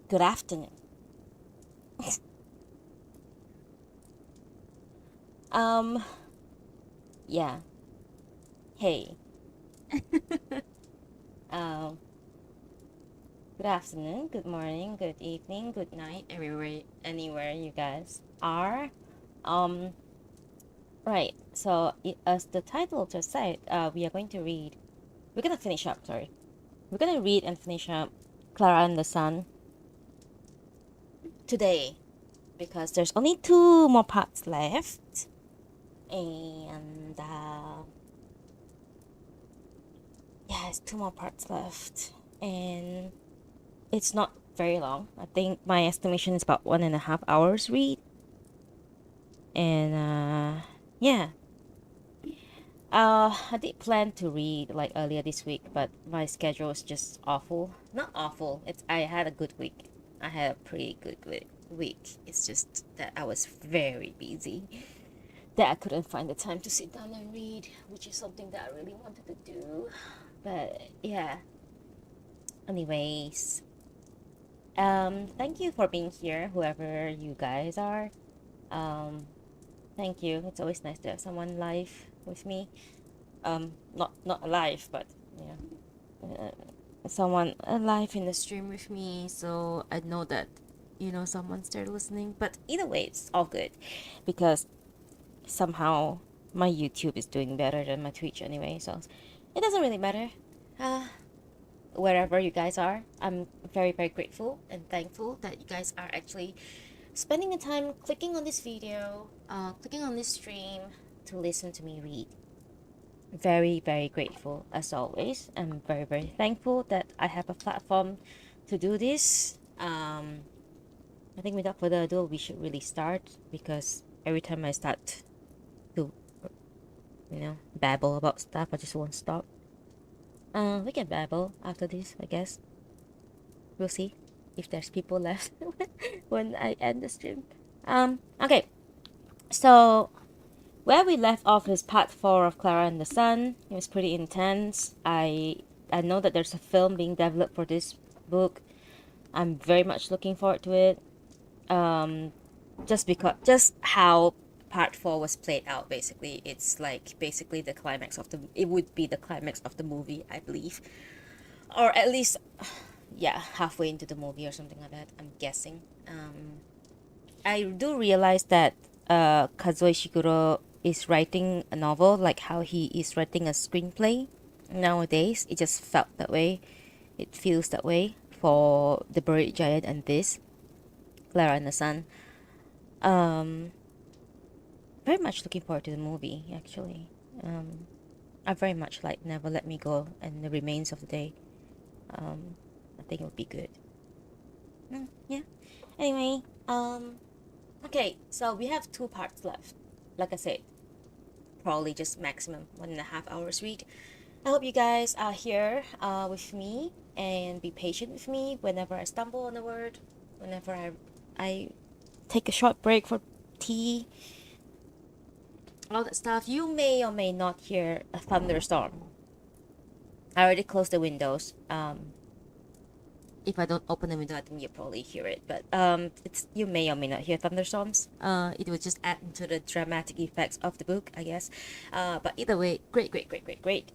Good afternoon. Um, yeah. Hey. Um, Good afternoon, good morning, good evening, good night, everywhere, anywhere you guys are. Um, right. So, as the title just said, we are going to read. We're gonna finish up. Sorry, we're gonna read and finish up Klara and the Sun today because there's only two more parts left, and yeah, it's two more parts left, and it's not very long. I think my estimation is about 1.5 hours read. And yeah. I did plan to read like earlier this week, but my schedule is just awful. Not awful. It's I had a good week. I had a pretty good week. It's just that I was very busy. That I couldn't find the time to sit down and read, which is something that I really wanted to do. But yeah. Anyways, thank you for being here, whoever you guys are. Um, Thank you. It's always nice to have someone live with me. Not alive, but someone alive in the stream with me. So I know that someone's there listening. But either way, it's all good because somehow my YouTube is doing better than my Twitch anyway. So it doesn't really matter. Uh, Wherever you guys are, I'm very very grateful and thankful that you guys are actually spending the time clicking on this video, clicking on this stream to listen to me read. Very, very grateful as always. I'm very, very thankful that I have a platform to do this. I think without further ado, we should really start because every time I start to, babble about stuff, I just won't stop. We can babble after this, I guess. We'll see if there's people left when I end the stream. Okay. So where we left off is part 4 of Klara and the Sun. It was pretty intense. I know that there's a film being developed for this book. I'm very much looking forward to it. Just how part 4 was played out, basically it's like basically the climax of the it would be the climax of the movie, I believe, or at least yeah, halfway into the movie or something like that, I'm guessing. I do realize that Kazuo Ishiguro is writing a novel, like how he is writing a screenplay nowadays. It just felt that way. It feels that way for The Buried Giant and this, Klara and the Sun. Um, Very much looking forward to the movie, actually. I very much like Never Let Me Go and The Remains of the Day. I think it would be good. Yeah. Anyway, okay, so we have two parts left. Like I said, probably just maximum 1.5 hours read. I hope you guys are here with me and be patient with me whenever I stumble on a word, whenever I take a short break for tea, all that stuff. You may or may not hear a thunderstorm. I already closed the windows. If I don't open the window, I think you probably hear it. But it's you may or may not hear thunderstorms. It will just add to the dramatic effects of the book, I guess. But either way, great, great, great, great, great.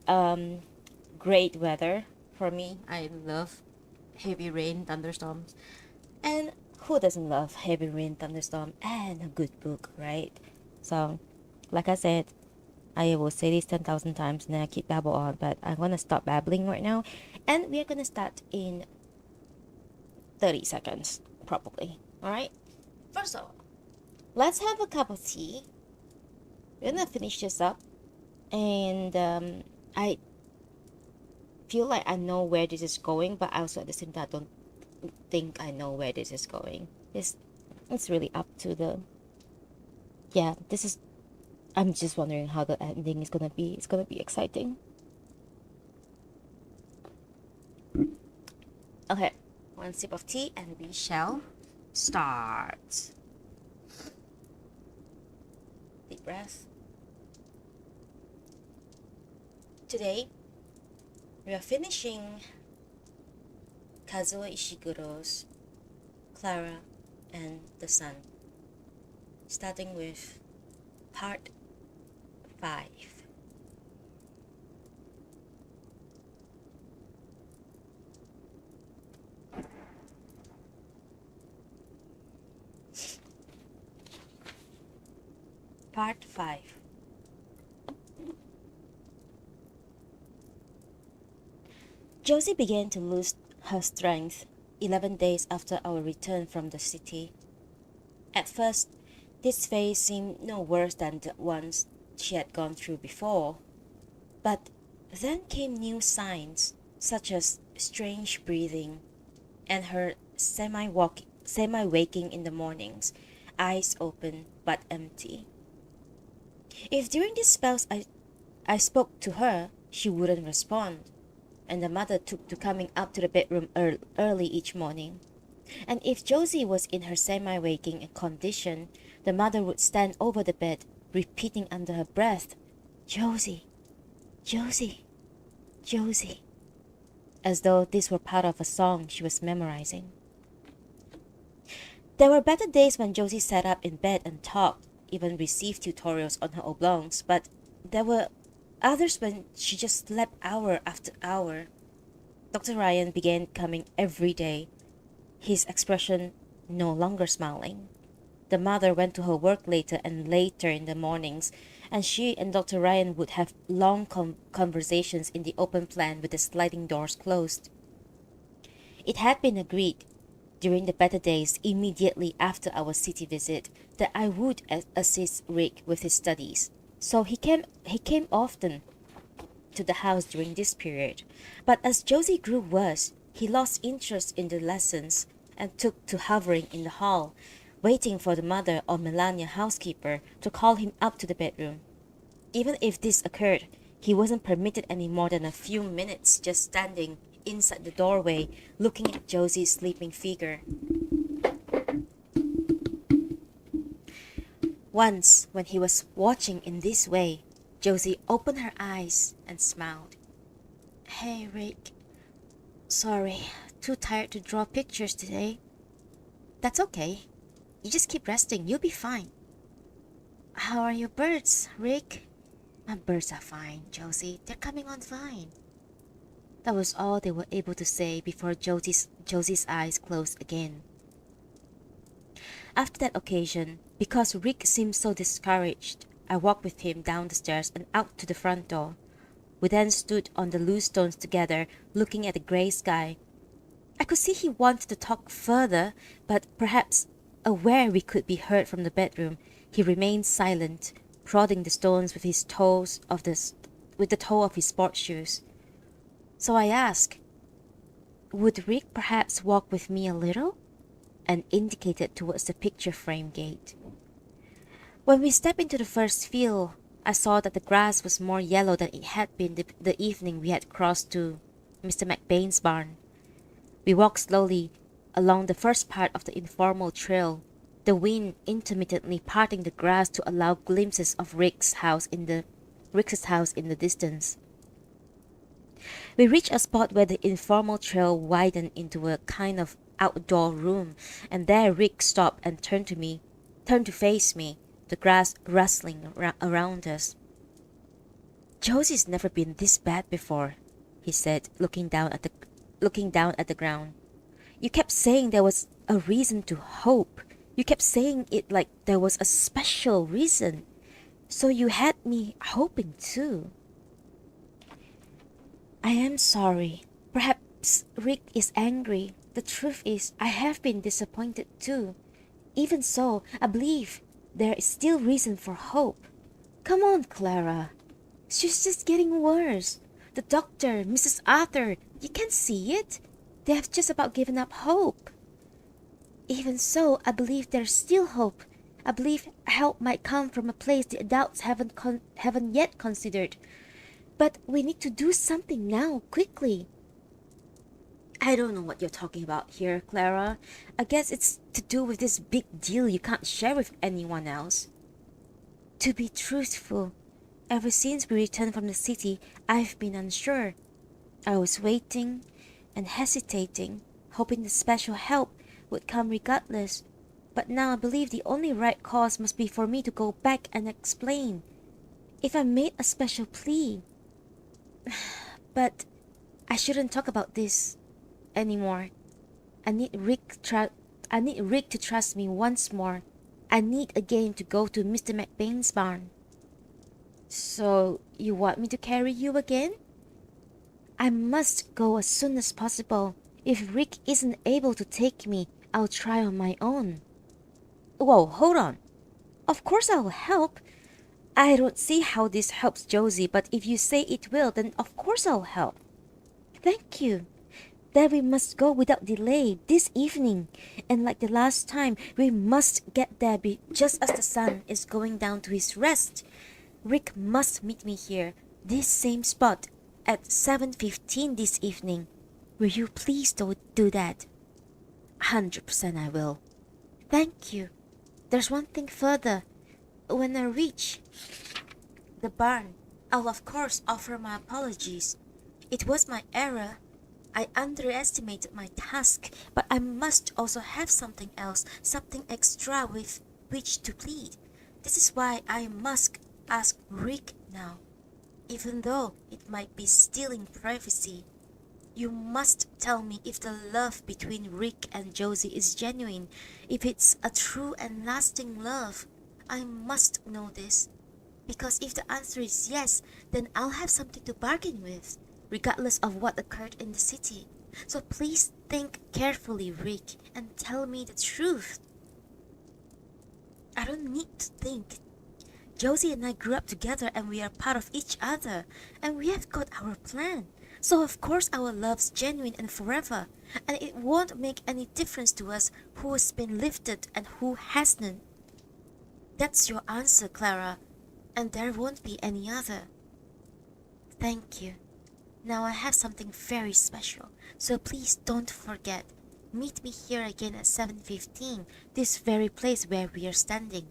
Great weather for me. I love heavy rain, thunderstorms, and who doesn't love heavy rain, thunderstorm, and a good book, right? So, like I said, I will say this 10,000 times and then I keep babble on, but I'm gonna stop babbling right now, and we are gonna start in 30 seconds, probably. Alright? First of all, let's have a cup of tea. We're gonna finish this up. And I feel like I know where this is going, but also at the same time, I don't think I know where this is going. It's really up to the. Yeah, this is. I'm just wondering how the ending is gonna be. It's gonna be exciting. Okay, one sip of tea and we shall start. Deep breath. Today, we are finishing Kazuo Ishiguro's Klara and the Sun, starting with part 5. Part 5. Josie began to lose her strength 11 days after our return from the city. At first, this phase seemed no worse than the ones she had gone through before. But then came new signs, such as strange breathing and her semi-waking in the mornings, eyes open but empty. If during these spells I spoke to her, she wouldn't respond, and the mother took to coming up to the bedroom early each morning. And if Josie was in her semi-waking condition, the mother would stand over the bed, repeating under her breath, "Josie, Josie, Josie," as though this were part of a song she was memorizing. There were better days when Josie sat up in bed and talked, even received tutorials on her oblongs, but there were others when she just slept hour after hour. Dr. Ryan began coming every day, his expression no longer smiling. The mother went to her work later and later in the mornings, and she and Dr. Ryan would have long conversations in the open plan with the sliding doors closed. It had been agreed during the better days immediately after our city visit that I would assist Rick with his studies. So he came often to the house during this period. But as Josie grew worse, he lost interest in the lessons and took to hovering in the hall, waiting for the mother or Melania housekeeper to call him up to the bedroom. Even if this occurred, he wasn't permitted any more than a few minutes just standing inside the doorway looking at Josie's sleeping figure. Once, when he was watching in this way, Josie opened her eyes and smiled. "Hey, Rick. Sorry, too tired to draw pictures today." "That's okay. You just keep resting. You'll be fine." "How are your birds, Rick?" "My birds are fine, Josie. They're coming on fine." That was all they were able to say before Josie's eyes closed again. After that occasion, because Rick seemed so discouraged, I walked with him down the stairs and out to the front door. We then stood on the loose stones together, looking at the grey sky. I could see he wanted to talk further, but perhaps aware we could be heard from the bedroom, he remained silent, prodding the stones with the toe of his sports shoes. So I asked, would Rick perhaps walk with me a little? And indicated towards the picture frame gate. When we stepped into the first field, I saw that the grass was more yellow than it had been the evening we had crossed to Mr. McBain's barn. We walked slowly along the first part of the informal trail, the wind intermittently parting the grass to allow glimpses of Rick's house in the distance. We reached a spot where the informal trail widened into a kind of outdoor room, and there Rick stopped and turned to face me, the grass rustling around us. "Josie's never been this bad before," he said, looking down at the ground. "You kept saying there was a reason to hope. You kept saying it like there was a special reason. So you had me hoping too." "I am sorry. Perhaps Rick is angry. The truth is, I have been disappointed too. Even so, I believe there is still reason for hope. Come on, Klara. She's just getting worse. The doctor, Mrs. Arthur, you can't see it. They have just about given up hope." "Even so, I believe there's still hope. I believe help might come from a place the adults haven't yet considered. But we need to do something now, quickly." "I don't know what you're talking about here, Klara. I guess it's to do with this big deal you can't share with anyone else." "To be truthful, ever since we returned from the city, I've been unsure. I was waiting and hesitating, hoping the special help would come regardless. But now I believe the only right course must be for me to go back and explain. If I made a special plea. But I shouldn't talk about this anymore. I need Rick to trust me once more. I need again to go to Mr. McBain's barn. So you want me to carry you again? I must go as soon as possible. If Rick isn't able to take me, I'll try on my own. Whoa, hold on. Of course I'll help. I don't see how this helps Josie, but if you say it will, then of course I'll help. Thank you. Then we must go without delay this evening. And like the last time, we must get there just as the sun is going down to his rest. Rick must meet me here, this same spot, at 7:15 this evening. Will you please do that? 100% I will. Thank you. There's one thing further. When I reach the barn, I'll of course offer my apologies. It was my error. I underestimated my task, but I must also have something else, something extra with which to plead. This is why I must ask Rick now, even though it might be stealing privacy. You must tell me if the love between Rick and Josie is genuine, if it's a true and lasting love. I must know this, because if the answer is yes, then I'll have something to bargain with, regardless of what occurred in the city. So please think carefully, Rick, and tell me the truth. I don't need to think. Josie and I grew up together and we are part of each other, and we have got our plan. So of course our love's genuine and forever, and it won't make any difference to us who has been lifted and who hasn't. That's your answer, Klara, and there won't be any other. Thank you. Now I have something very special, so please don't forget. Meet me here again at 7:15, this very place where we are standing.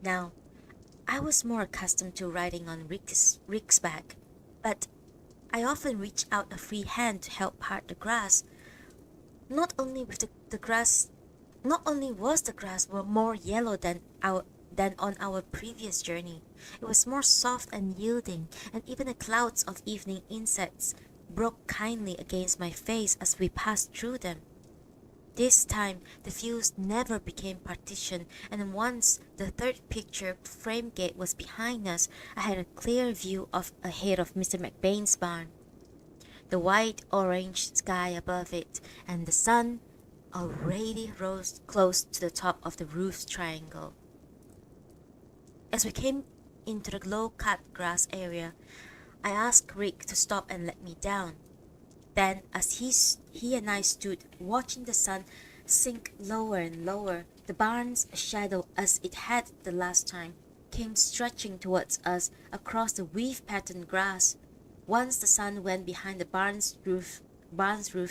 Now, I was more accustomed to riding on Rick's back, but I often reached out a free hand to help part the grass. Not only was the grass more yellow than on our previous journey, it was more soft and yielding, and even the clouds of evening insects broke kindly against my face as we passed through them. This time, the views never became partition, and once the third picture frame gate was behind us, I had a clear view ahead of Mr. McBain's barn. The white-orange sky above it, and the sun already rose close to the top of the roof's triangle. As we came into the low-cut grass area, I asked Rick to stop and let me down. Then, as he and I stood watching the sun sink lower and lower, the barn's shadow, as it had the last time, came stretching towards us across the weave-patterned grass. Once the sun went behind the barn's roof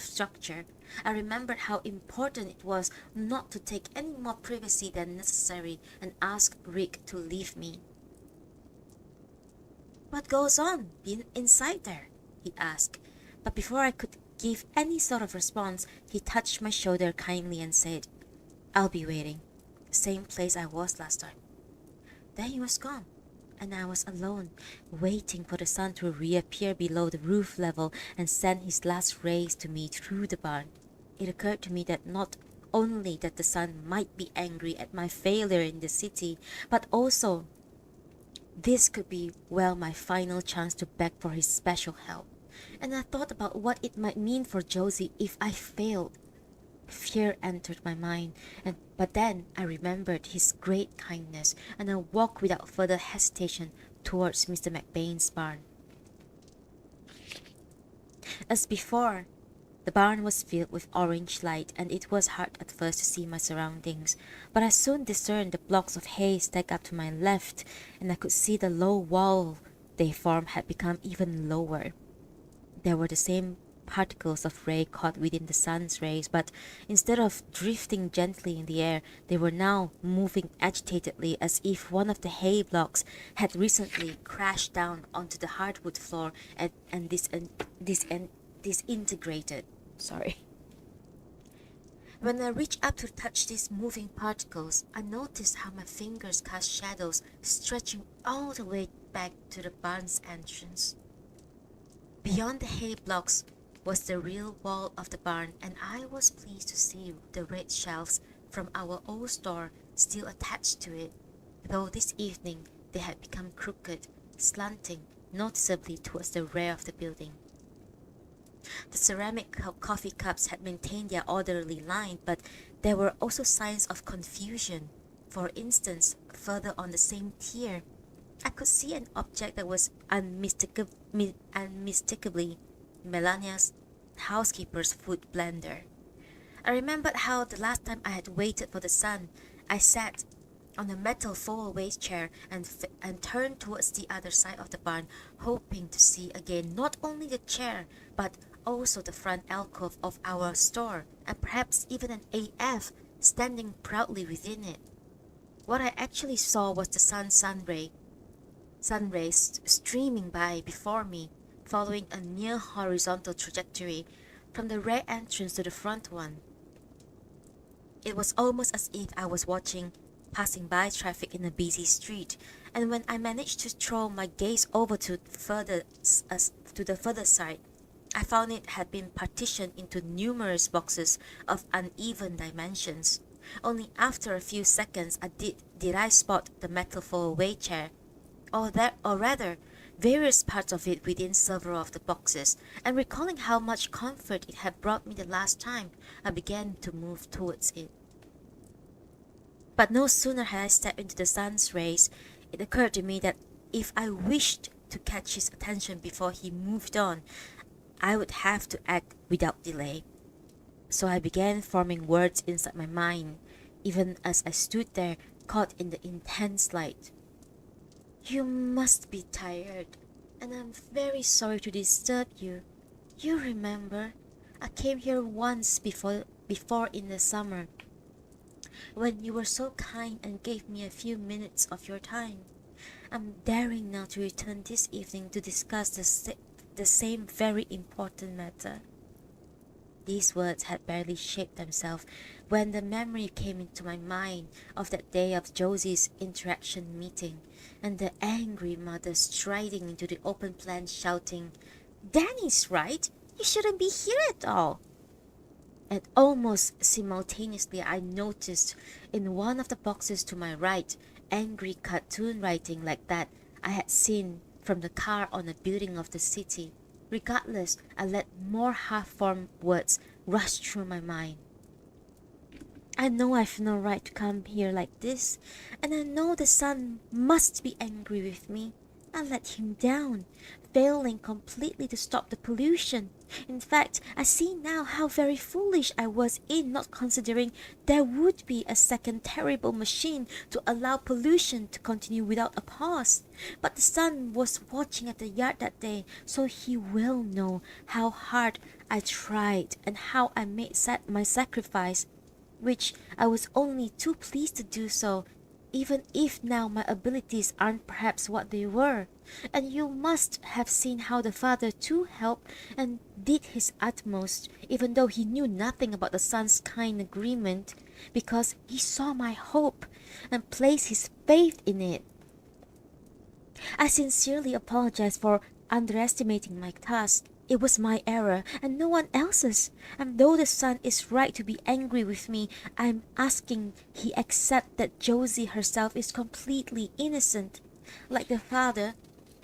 structure, I remembered how important it was not to take any more privacy than necessary and asked Rick to leave me. "What goes on inside there?" he asked. But before I could give any sort of response, he touched my shoulder kindly and said, "I'll be waiting. Same place I was last time." Then he was gone, and I was alone, waiting for the sun to reappear below the roof level and send his last rays to me through the barn. It occurred to me that not only that the sun might be angry at my failure in the city, but also this could be my final chance to beg for his special help. And I thought about what it might mean for Josie if I failed. Fear entered my mind, but then I remembered his great kindness, and I walked without further hesitation towards Mr. McBain's barn. As before, the barn was filled with orange light, and it was hard at first to see my surroundings, but I soon discerned the blocks of hay stacked up to my left, and I could see the low wall they formed had become even lower. There were the same particles of ray caught within the sun's rays, but instead of drifting gently in the air, they were now moving agitatedly as if one of the hay blocks had recently crashed down onto the hardwood floor and disintegrated. Sorry. When I reached up to touch these moving particles, I noticed how my fingers cast shadows stretching all the way back to the barn's entrance. Beyond the hay blocks was the real wall of the barn, and I was pleased to see the red shelves from our old store still attached to it, though this evening they had become crooked, slanting noticeably towards the rear of the building. The ceramic coffee cups had maintained their orderly line, but there were also signs of confusion. For instance, further on the same tier, I could see an object that was unmistakably Melania's housekeeper's food blender. I remembered how the last time I had waited for the sun, I sat on a metal fold-away chair and turned towards the other side of the barn, hoping to see again not only the chair, but also the front alcove of our store, and perhaps even an AF standing proudly within it. What I actually saw was the sun rays streaming by before me, following a near horizontal trajectory from the rear entrance to the front one. It was almost as if I was passing by traffic in a busy street, and when I managed to throw my gaze over to the further side, I found it had been partitioned into numerous boxes of uneven dimensions. Only after a few seconds did I spot the metal fold-away chair, or rather, various parts of it within several of the boxes, and recalling how much comfort it had brought me the last time, I began to move towards it. But no sooner had I stepped into the sun's rays, it occurred to me that if I wished to catch his attention before he moved on, I would have to act without delay. So I began forming words inside my mind, even as I stood there caught in the intense light. "You must be tired, and I'm very sorry to disturb you. You remember, I came here once before in the summer, when you were so kind and gave me a few minutes of your time. I'm daring now to return this evening to discuss the same very important matter." These words had barely shaped themselves when the memory came into my mind of that day of Josie's interaction meeting, and the angry mother striding into the open plan shouting, "Danny's right! You shouldn't be here at all!" And almost simultaneously I noticed in one of the boxes to my right angry cartoon writing like that I had seen from the car on a building of the city. Regardless, I let more half-formed words rush through my mind. "I know I've no right to come here like this, and I know the sun must be angry with me. I let him down, failing completely to stop the pollution. In fact, I see now how very foolish I was in not considering there would be a second terrible machine to allow pollution to continue without a pause. But the sun was watching at the yard that day, so he will know how hard I tried and how I made my sacrifice, which I was only too pleased to do so, even if now my abilities aren't perhaps what they were. And you must have seen how the father too helped and did his utmost, even though he knew nothing about the son's kind agreement, because he saw my hope and placed his faith in it. I sincerely apologize for underestimating my task. It was my error, and no one else's. And though the son is right to be angry with me, I'm asking he accept that Josie herself is completely innocent. Like the father,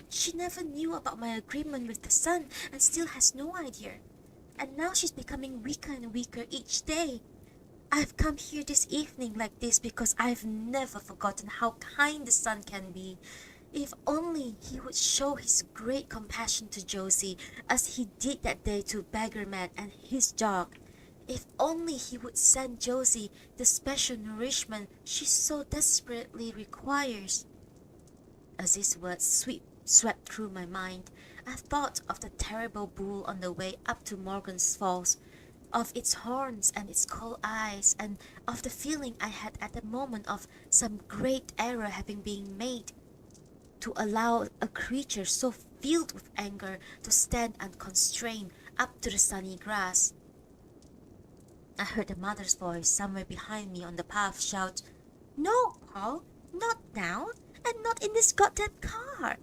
she never knew about my agreement with the son and still has no idea. And now she's becoming weaker and weaker each day. I've come here this evening like this because I've never forgotten how kind the son can be. If only he would show his great compassion to Josie, as he did that day to Beggarman and his dog. If only he would send Josie the special nourishment she so desperately requires." As these words swept through my mind, I thought of the terrible bull on the way up to Morgan's Falls, of its horns and its cold eyes, and of the feeling I had at the moment of some great error having been made, to allow a creature so filled with anger to stand unconstrained up to the sunny grass. I heard the mother's voice somewhere behind me on the path shout, "No, Paul, not now, and not in this goddamn car!"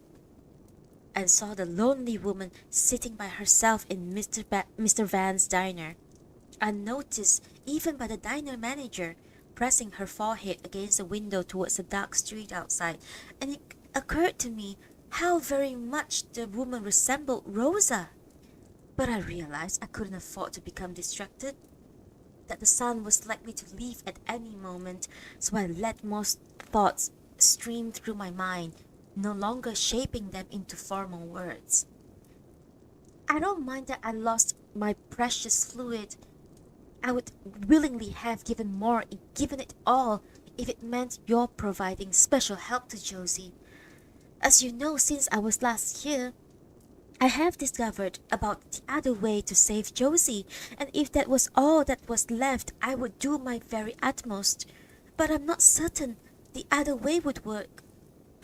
And saw the lonely woman sitting by herself in Mr. Van's diner, unnoticed even by the diner manager, pressing her forehead against the window towards the dark street outside, and it occurred to me how very much the woman resembled Rosa. But I realized I couldn't afford to become distracted, that the sun was likely to leave at any moment, so I let most thoughts stream through my mind, no longer shaping them into formal words. I don't mind that I lost my precious fluid. I would willingly have given more, given it all, if it meant your providing special help to Josie. As you know, since I was last here, I have discovered about the other way to save Josie, and if that was all that was left, I would do my very utmost. But I'm not certain the other way would work,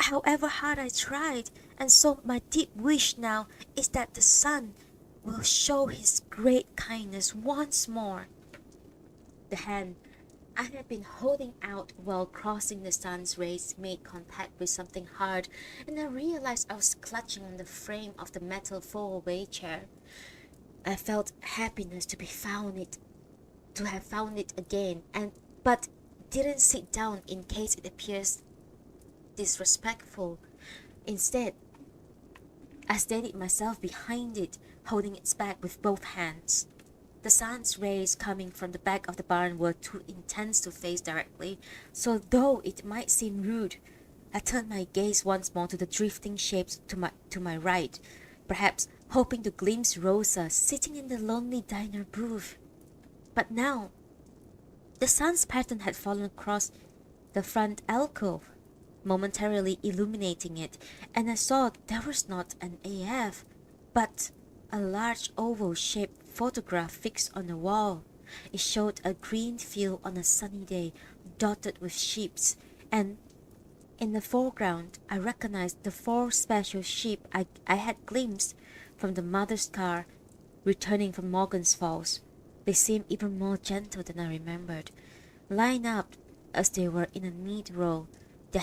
however hard I tried, and so my deep wish now is that the sun will show his great kindness once more. The hand I had been holding out while crossing the sun's rays made contact with something hard, and I realized I was clutching on the frame of the metal four-way chair. I felt happiness to have found it again, but didn't sit down in case it appears disrespectful. Instead, I steadied myself behind it, holding its back with both hands. The sun's rays coming from the back of the barn were too intense to face directly, so though it might seem rude, I turned my gaze once more to the drifting shapes to my right, perhaps hoping to glimpse Rosa sitting in the lonely diner booth. But now, the sun's pattern had fallen across the front alcove, momentarily illuminating it, and I saw there was not an AF, but a large oval-shaped photograph fixed on the wall. It showed a green field on a sunny day, dotted with sheep, and in the foreground I recognized the four special sheep I had glimpsed from the mother's car returning from Morgan's Falls. They seemed even more gentle than I remembered, lined up as they were in a neat row, their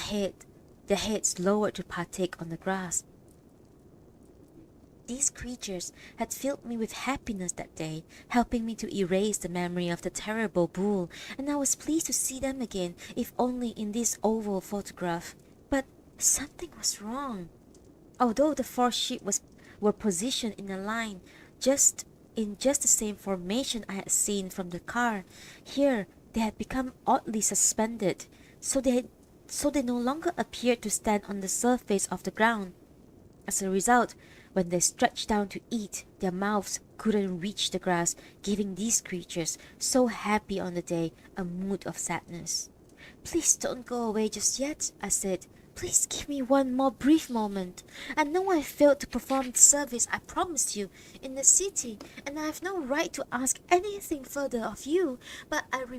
heads lowered to partake on the grass. These creatures had filled me with happiness that day, helping me to erase the memory of the terrible bull, and I was pleased to see them again, if only in this oval photograph. But something was wrong. Although the four sheep were positioned in a line, just the same formation I had seen from the car, here they had become oddly suspended, so they no longer appeared to stand on the surface of the ground. As a result, when they stretched down to eat, their mouths couldn't reach the grass, giving these creatures, so happy on the day, a mood of sadness. "Please don't go away just yet," I said. "Please give me one more brief moment. I know I failed to perform the service I promised you in the city, and I have no right to ask anything further of you, but I am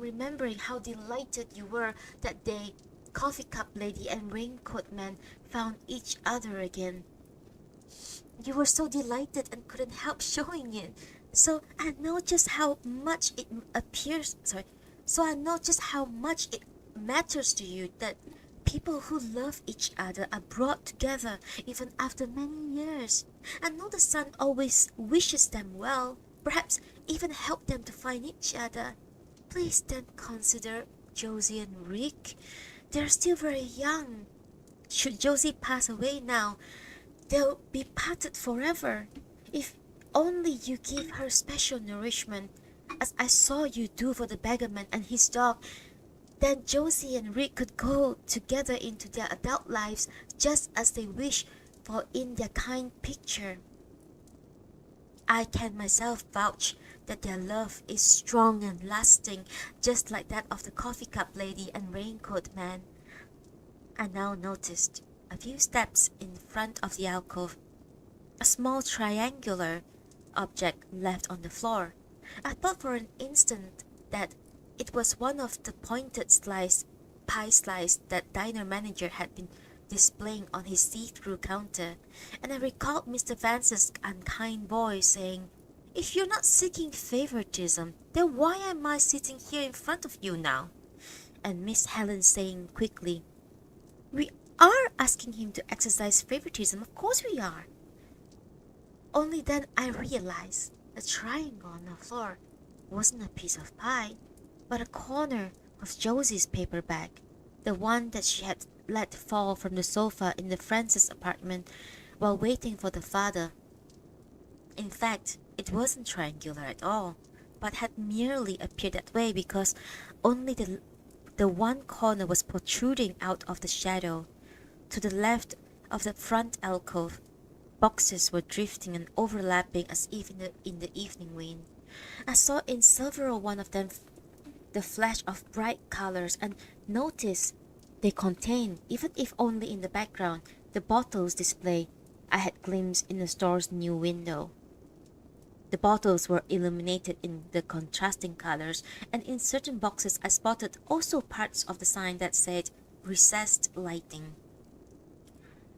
remembering how delighted you were that day Coffee Cup Lady and Raincoat Man found each other again. You were so delighted and couldn't help showing it. So I know just how much it matters to you that people who love each other are brought together even after many years. I know the sun always wishes them well, perhaps even help them to find each other. Please then consider Josie and Rick. They're still very young. Should Josie pass away now, they'll be parted forever. If only you give her special nourishment, as I saw you do for the beggarman and his dog, then Josie and Rick could go together into their adult lives just as they wish for in their kind picture. I can myself vouch that their love is strong and lasting, just like that of the Coffee Cup Lady and Raincoat Man." I now noticed, a few steps in front of the alcove, a small triangular object left on the floor. I thought for an instant that it was one of the pointed pie slice that diner manager had been displaying on his see-through counter, and I recalled Mr. Vance's unkind voice saying, If you're not seeking favoritism, then why am I sitting here in front of you now? And Miss Helen saying quickly, we are asking him to exercise favoritism, of course we are. Only then I realized the triangle on the floor wasn't a piece of pie, but a corner of Josie's paper bag, the one that she had let fall from the sofa in the Francis apartment while waiting for the father. In fact, it wasn't triangular at all, but had merely appeared that way because only the one corner was protruding out of the shadow. To the left of the front alcove, boxes were drifting and overlapping as if in the evening wind. I saw in several one of them the flash of bright colors and noticed they contained, even if only in the background, the bottles display I had glimpsed in the store's new window. The bottles were illuminated in the contrasting colors, and in certain boxes I spotted also parts of the sign that said recessed lighting.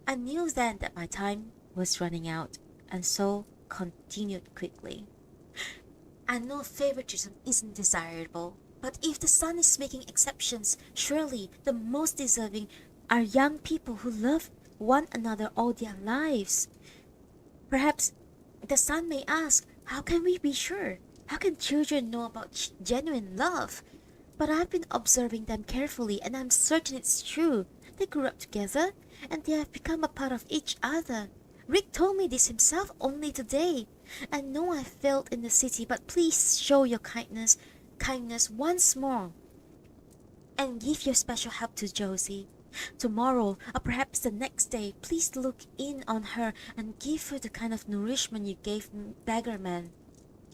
I knew then that my time was running out, and so continued quickly. I know favoritism isn't desirable, but if the sun is making exceptions, surely the most deserving are young people who love one another all their lives. Perhaps the sun may ask, how can we be sure? How can children know about genuine love? But I've been observing them carefully and I'm certain it's true. They grew up together and they have become a part of each other. Rick told me this himself only today. I know I failed in the city, but please show your kindness once more. And give your special help to Josie. Tomorrow, or perhaps the next day, please look in on her and give her the kind of nourishment you gave Beggarman.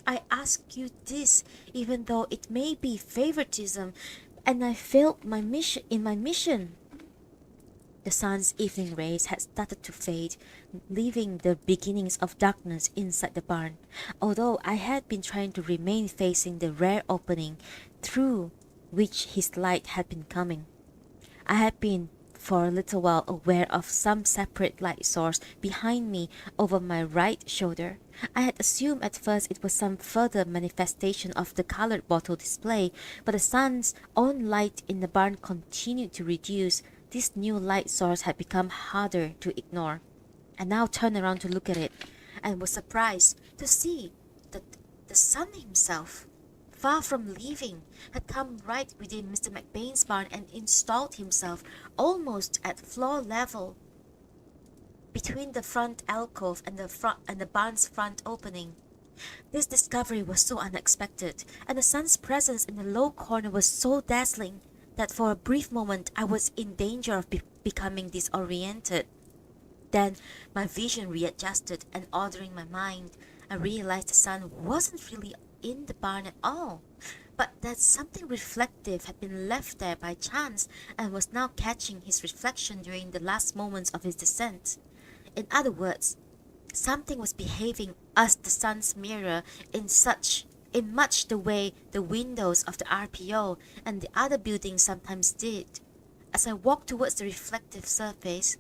I ask you this, even though it may be favoritism, and I failed in my mission. The sun's evening rays had started to fade, leaving the beginnings of darkness inside the barn, although I had been trying to remain facing the rare opening through which his light had been coming. I had been for a little while aware of some separate light source behind me over my right shoulder. I had assumed at first it was some further manifestation of the colored bottle display, but the sun's own light in the barn continued to reduce. This new light source had become harder to ignore. I now turned around to look at it, and was surprised to see that the sun himself, far from leaving, had come right within Mr. McBain's barn and installed himself almost at floor level between the front alcove and the barn's front opening. This discovery was so unexpected, and the sun's presence in the low corner was so dazzling that for a brief moment I was in danger of becoming disoriented. Then my vision readjusted, and ordering my mind, I realized the sun wasn't really in the barn at all, but that something reflective had been left there by chance and was now catching his reflection during the last moments of his descent. In other words, something was behaving as the sun's mirror in much the way the windows of the RPO and the other buildings sometimes did. As I walked towards the reflective surface,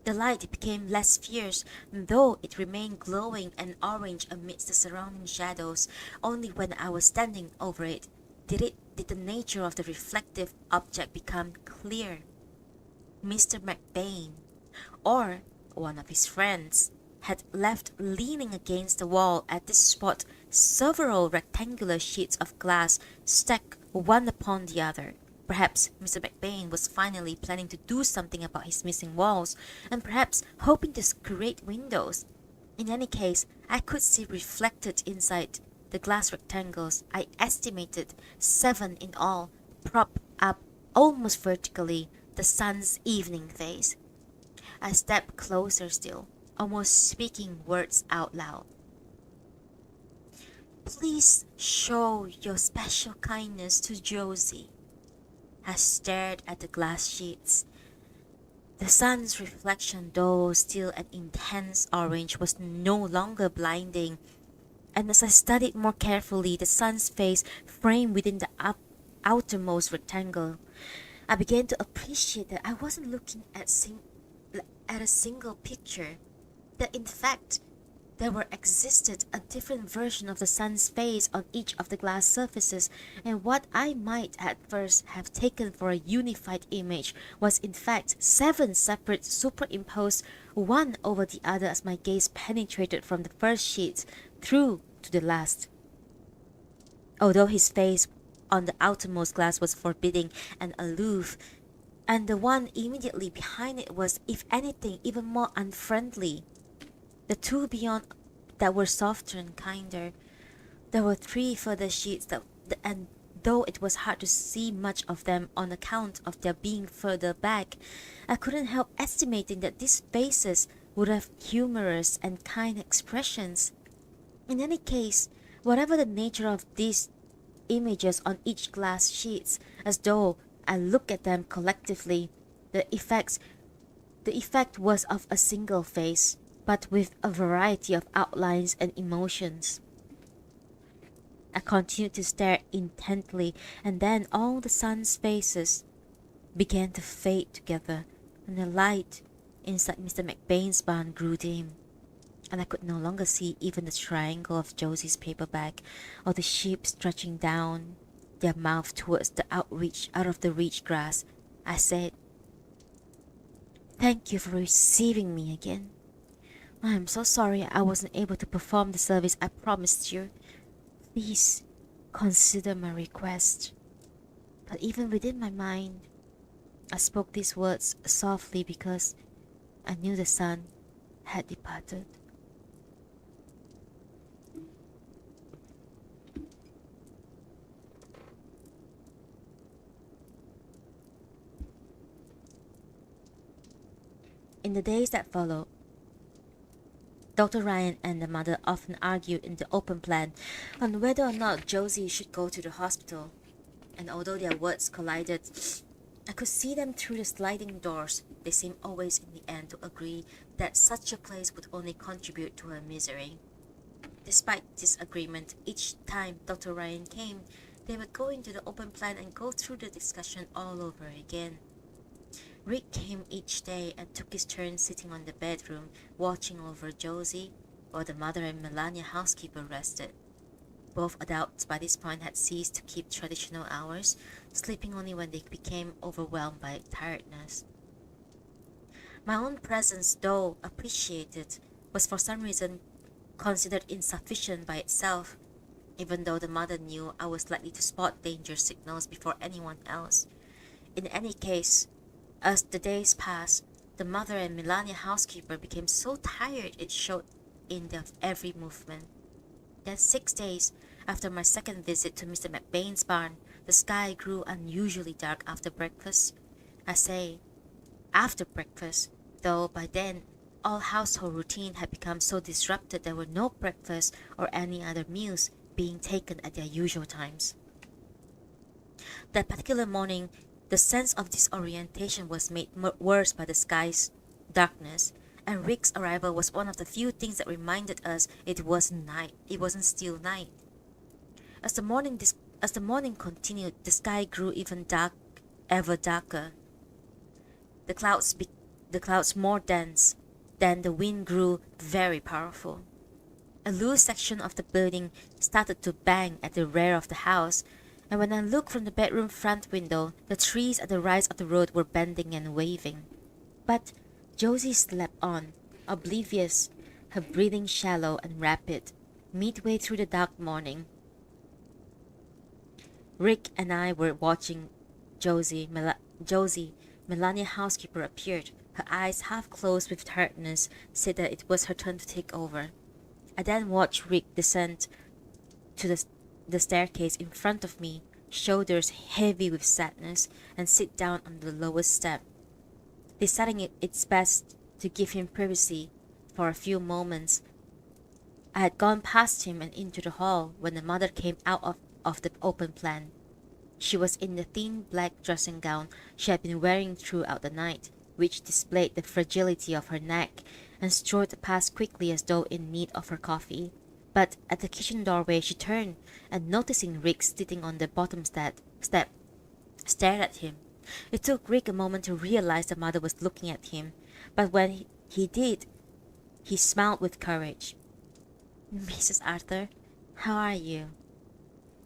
the light became less fierce, though it remained glowing and orange amidst the surrounding shadows. Only when I was standing over it did the nature of the reflective object become clear. Mr. McBain, or one of his friends, had left leaning against the wall at this spot several rectangular sheets of glass stacked one upon the other. Perhaps Mr. McBain was finally planning to do something about his missing walls, and perhaps hoping to create windows. In any case, I could see reflected inside the glass rectangles, I estimated 7 in all, propped up almost vertically, the sun's evening face. I stepped closer still, almost speaking words out loud. Please show your special kindness to Josie. I stared at the glass sheets. The sun's reflection, though still an intense orange, was no longer blinding, and as I studied more carefully the sun's face framed within the outermost rectangle, I began to appreciate that I wasn't looking at a single picture, that in fact there were existed a different version of the sun's face on each of the glass surfaces, and what I might at first have taken for a unified image was in fact 7 separate superimposed one over the other as my gaze penetrated from the first sheet through to the last. Although his face on the outermost glass was forbidding and aloof, and the one immediately behind it was, if anything, even more unfriendly. The two beyond that were softer and kinder. There were 3 further sheets and though it was hard to see much of them on account of their being further back, I couldn't help estimating that these faces would have humorous and kind expressions. In any case, whatever the nature of these images on each glass sheets, as though I look at them collectively, the effect was of a single face, but with a variety of outlines and emotions. I continued to stare intently, and then all the sun's faces began to fade together, and the light inside Mr. McBain's barn grew dim, and I could no longer see even the triangle of Josie's paper bag, or the sheep stretching down their mouth towards the out of the reach grass. I said, "Thank you for receiving me again. I am so sorry I wasn't able to perform the service I promised you. Please consider my request." But even within my mind, I spoke these words softly because I knew the sun had departed. In the days that followed, Dr. Ryan and the mother often argued in the open plan on whether or not Josie should go to the hospital, and although their words collided, I could see them through the sliding doors. They seemed always in the end to agree that such a place would only contribute to her misery. Despite disagreement, each time Dr. Ryan came, they would go into the open plan and go through the discussion all over again. Rick came each day and took his turn sitting on the bedroom, watching over Josie, while the mother and Melania housekeeper rested. Both adults by this point had ceased to keep traditional hours, sleeping only when they became overwhelmed by tiredness. My own presence, though appreciated, was for some reason considered insufficient by itself, even though the mother knew I was likely to spot danger signals before anyone else. In any case, as the days passed, the mother and Melania housekeeper became so tired it showed in their every movement. Then 6 days after my second visit to Mr. McBain's barn, the sky grew unusually dark after breakfast. I say after breakfast, though by then all household routine had become so disrupted there were no breakfast or any other meals being taken at their usual times. That particular morning, the sense of disorientation was made worse by the sky's darkness, and Rick's arrival was one of the few things that reminded us it wasn't night. It wasn't still night. As the morning continued, the sky grew ever darker. The clouds more dense. Then the wind grew very powerful. A loose section of the building started to bang at the rear of the house, and when I looked from the bedroom front window, the trees at the rise of the road were bending and waving. But Josie slept on, oblivious, her breathing shallow and rapid. Midway through the dark morning, Rick and I were watching Josie. Melania housekeeper appeared. Her eyes half closed with tiredness, said that it was her turn to take over. I then watched Rick descend to the staircase in front of me, shoulders heavy with sadness, and sit down on the lowest step, deciding it's best to give him privacy for a few moments. I had gone past him and into the hall when the mother came out of the open plan. She was in the thin black dressing gown she had been wearing throughout the night, which displayed the fragility of her neck, and strode past quickly as though in need of her coffee. But at the kitchen doorway she turned, and noticing Rick sitting on the bottom step, stared at him. It took Rick a moment to realize the mother was looking at him, but when he did, he smiled with courage. Mrs. Arthur, how are you?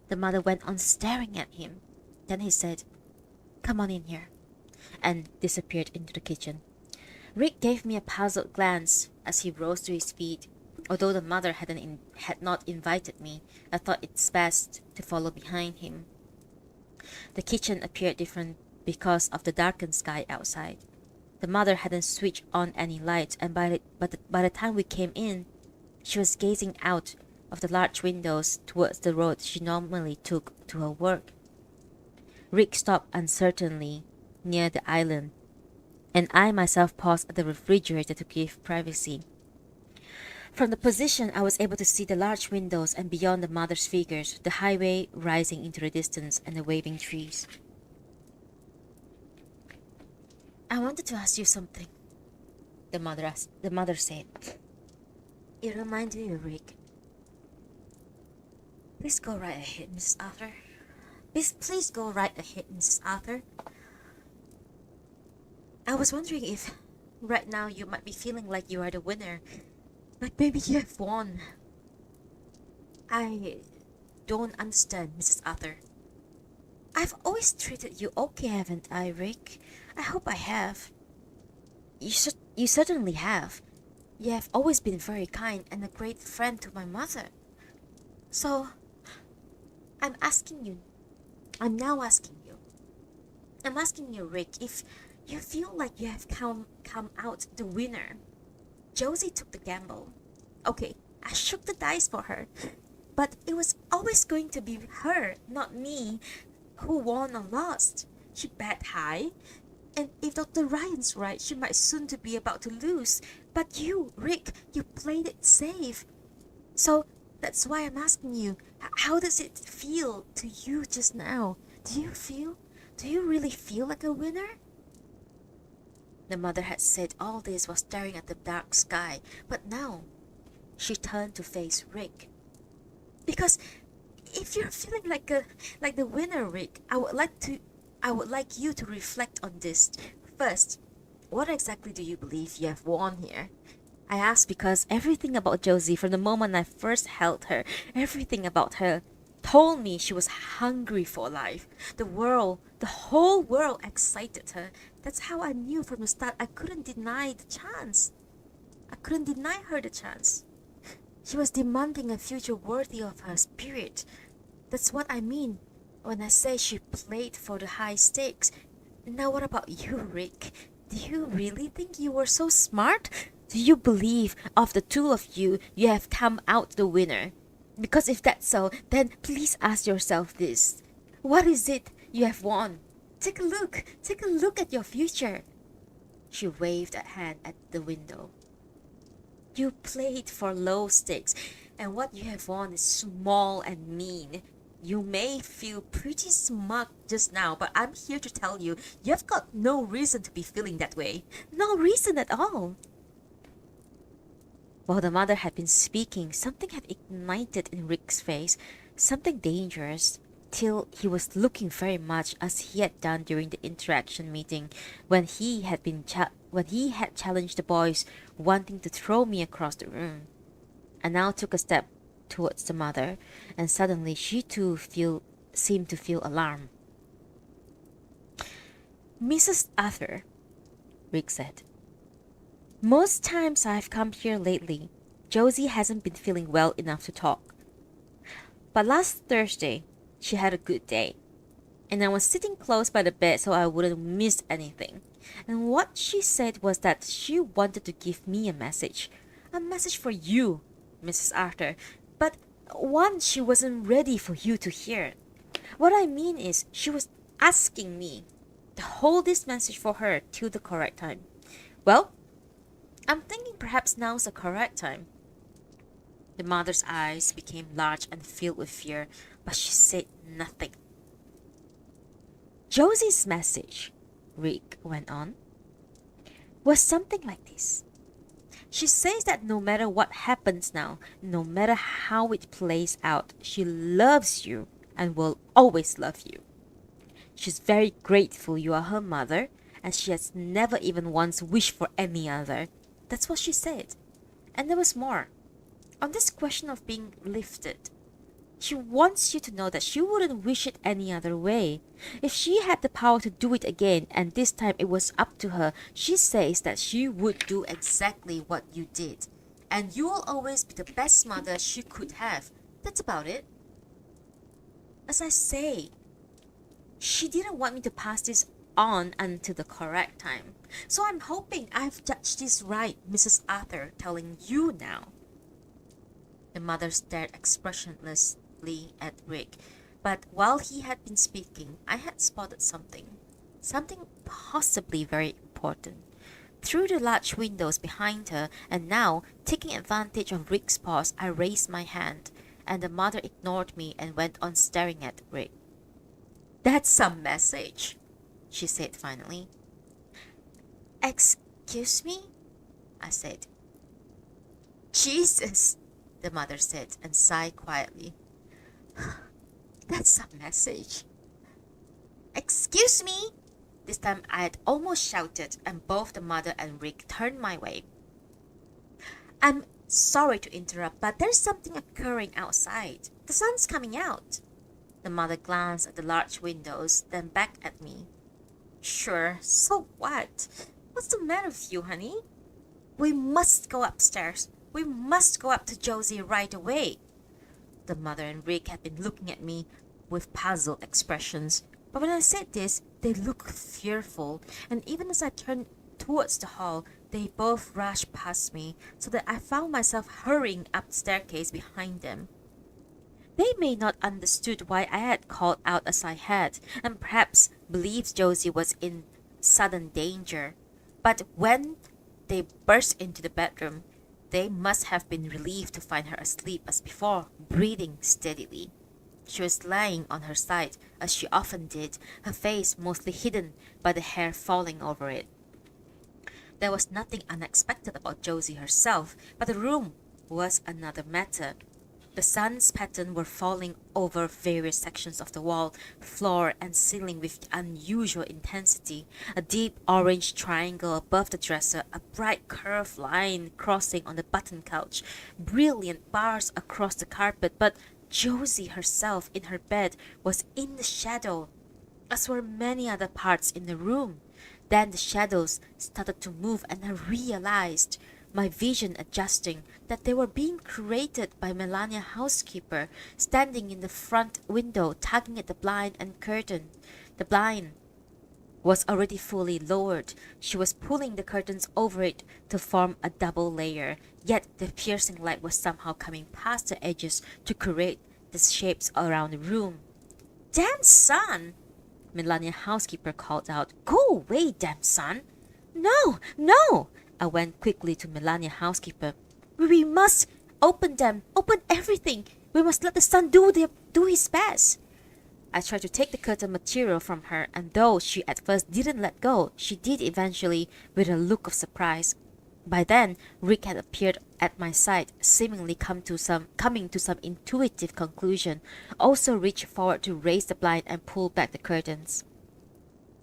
The mother went on staring at him. Then he said, "Come on in here," and disappeared into the kitchen. Rick gave me a puzzled glance as he rose to his feet. Although the mother had not invited me, I thought it's best to follow behind him. The kitchen appeared different because of the darkened sky outside. The mother hadn't switched on any lights, and by the time we came in, she was gazing out of the large windows towards the road she normally took to her work. Rick stopped uncertainly near the island, and I myself paused at the refrigerator to give privacy. From the position, I was able to see the large windows and beyond the mother's figures, the highway rising into the distance and the waving trees. "I wanted to ask you something," the mother said. "It reminds me of Rick." "Please go right ahead, Mrs. Arthur. Please go right ahead, Mrs. Arthur. I was wondering if right now you might be feeling like you are the winner. Like maybe you have won." "I don't understand, Mrs. Arthur." "I've always treated you okay, haven't I, Rick? I hope I have." You certainly have. You have always been very kind and a great friend to my mother. So, I'm asking you. I'm now asking you. I'm asking you, Rick, if you feel like you have come out the winner. Josie took the gamble. Okay, I shook the dice for her. But it was always going to be her, not me, who won or lost. She bet high. And if Dr. Ryan's right, she might soon to be about to lose. But you, Rick, you played it safe. So that's why I'm asking you, how does it feel to you just now? Do you really feel like a winner?" The mother had said all this while staring at the dark sky, but now she turned to face Rick. "Because if you're feeling like the winner, Rick, I would like you to reflect on this. First, what exactly do you believe you have won here?" I asked because everything about Josie from the moment I first held her, everything about her told me she was hungry for life. The whole world excited her. That's how I knew from the start I couldn't deny the chance. I couldn't deny her the chance. She was demanding a future worthy of her spirit. That's what I mean when I say she played for the high stakes. Now what about you, Rick? Do you really think you were so smart? Do you believe of the two of you, you have come out the winner? Because if that's so, then please ask yourself this. What is it you have won? Take a look. Take a look at your future. She waved a hand at the window. You played for low stakes, and what you have won is small and mean. You may feel pretty smug just now, but I'm here to tell you, you've got no reason to be feeling that way. No reason at all. While the mother had been speaking, something had ignited in Rick's face, something dangerous, till he was looking very much as he had done during the interaction meeting when he had challenged the boys, wanting to throw me across the room. I now took a step towards the mother, and suddenly she too seemed to feel alarm. "Mrs. Arthur," Rick said, "most times I've come here lately, Josie hasn't been feeling well enough to talk. But last Thursday, she had a good day, and I was sitting close by the bed so I wouldn't miss anything. And what she said was that she wanted to give me a message for you, Mrs. Arthur, but one she wasn't ready for you to hear. What I mean is, she was asking me to hold this message for her till the correct time. Well, I'm thinking perhaps now's the correct time." The mother's eyes became large and filled with fear, but she said nothing. "Josie's message," Rick went on, "was something like this. She says that no matter what happens now, no matter how it plays out, she loves you and will always love you. She's very grateful you are her mother, and she has never even once wished for any other. That's what she said. And there was more. On this question of being lifted, she wants you to know that she wouldn't wish it any other way. If she had the power to do it again, and this time it was up to her, she says that she would do exactly what you did. And you will always be the best mother she could have. That's about it. As I say, she didn't want me to pass this on until the correct time. So I'm hoping I've judged this right, Mrs. Arthur, telling you now. The mother stared expressionlessly at Rick, but while he had been speaking, I had spotted something. Something possibly very important. Through the large windows behind her, and now, taking advantage of Rick's pause, I raised my hand, and the mother ignored me and went on staring at Rick. That's some message, she said finally. Excuse me? I said. Jesus, the mother said and sighed quietly. That's some message. Excuse me? This time I had almost shouted, and both the mother and Rick turned my way. I'm sorry to interrupt, but there's something occurring outside. The sun's coming out. The mother glanced at the large windows, then back at me. Sure, so what? What's the matter with you, honey? We must go upstairs. We must go up to Josie right away. The mother and Rick had been looking at me with puzzled expressions, but when I said this, they looked fearful, and even as I turned towards the hall, they both rushed past me, so that I found myself hurrying up the staircase behind them. They may not understood why I had called out as I had, and perhaps believed Josie was in sudden danger. But when they burst into the bedroom, they must have been relieved to find her asleep as before, breathing steadily. She was lying on her side, as she often did, her face mostly hidden by the hair falling over it. There was nothing unexpected about Josie herself, but the room was another matter. The sun's patterns were falling over various sections of the wall, floor, and ceiling with unusual intensity. A deep orange triangle above the dresser, a bright curved line crossing on the button couch, brilliant bars across the carpet, but Josie herself in her bed was in the shadow, as were many other parts in the room. Then the shadows started to move, and I realized, my vision adjusting, that they were being created by Melania housekeeper, standing in the front window, tugging at the blind and curtain. The blind was already fully lowered. She was pulling the curtains over it to form a double layer, yet the piercing light was somehow coming past the edges to create the shapes around the room. Damn son! Melania housekeeper called out. Go away, damn son! No, no! I went quickly to Melania housekeeper. We must open them, open everything. We must let the son do his best. I tried to take the curtain material from her, and though she at first didn't let go, she did eventually, with a look of surprise. By then, Rick had appeared at my side, seemingly coming to some intuitive conclusion, also reached forward to raise the blind and pull back the curtains.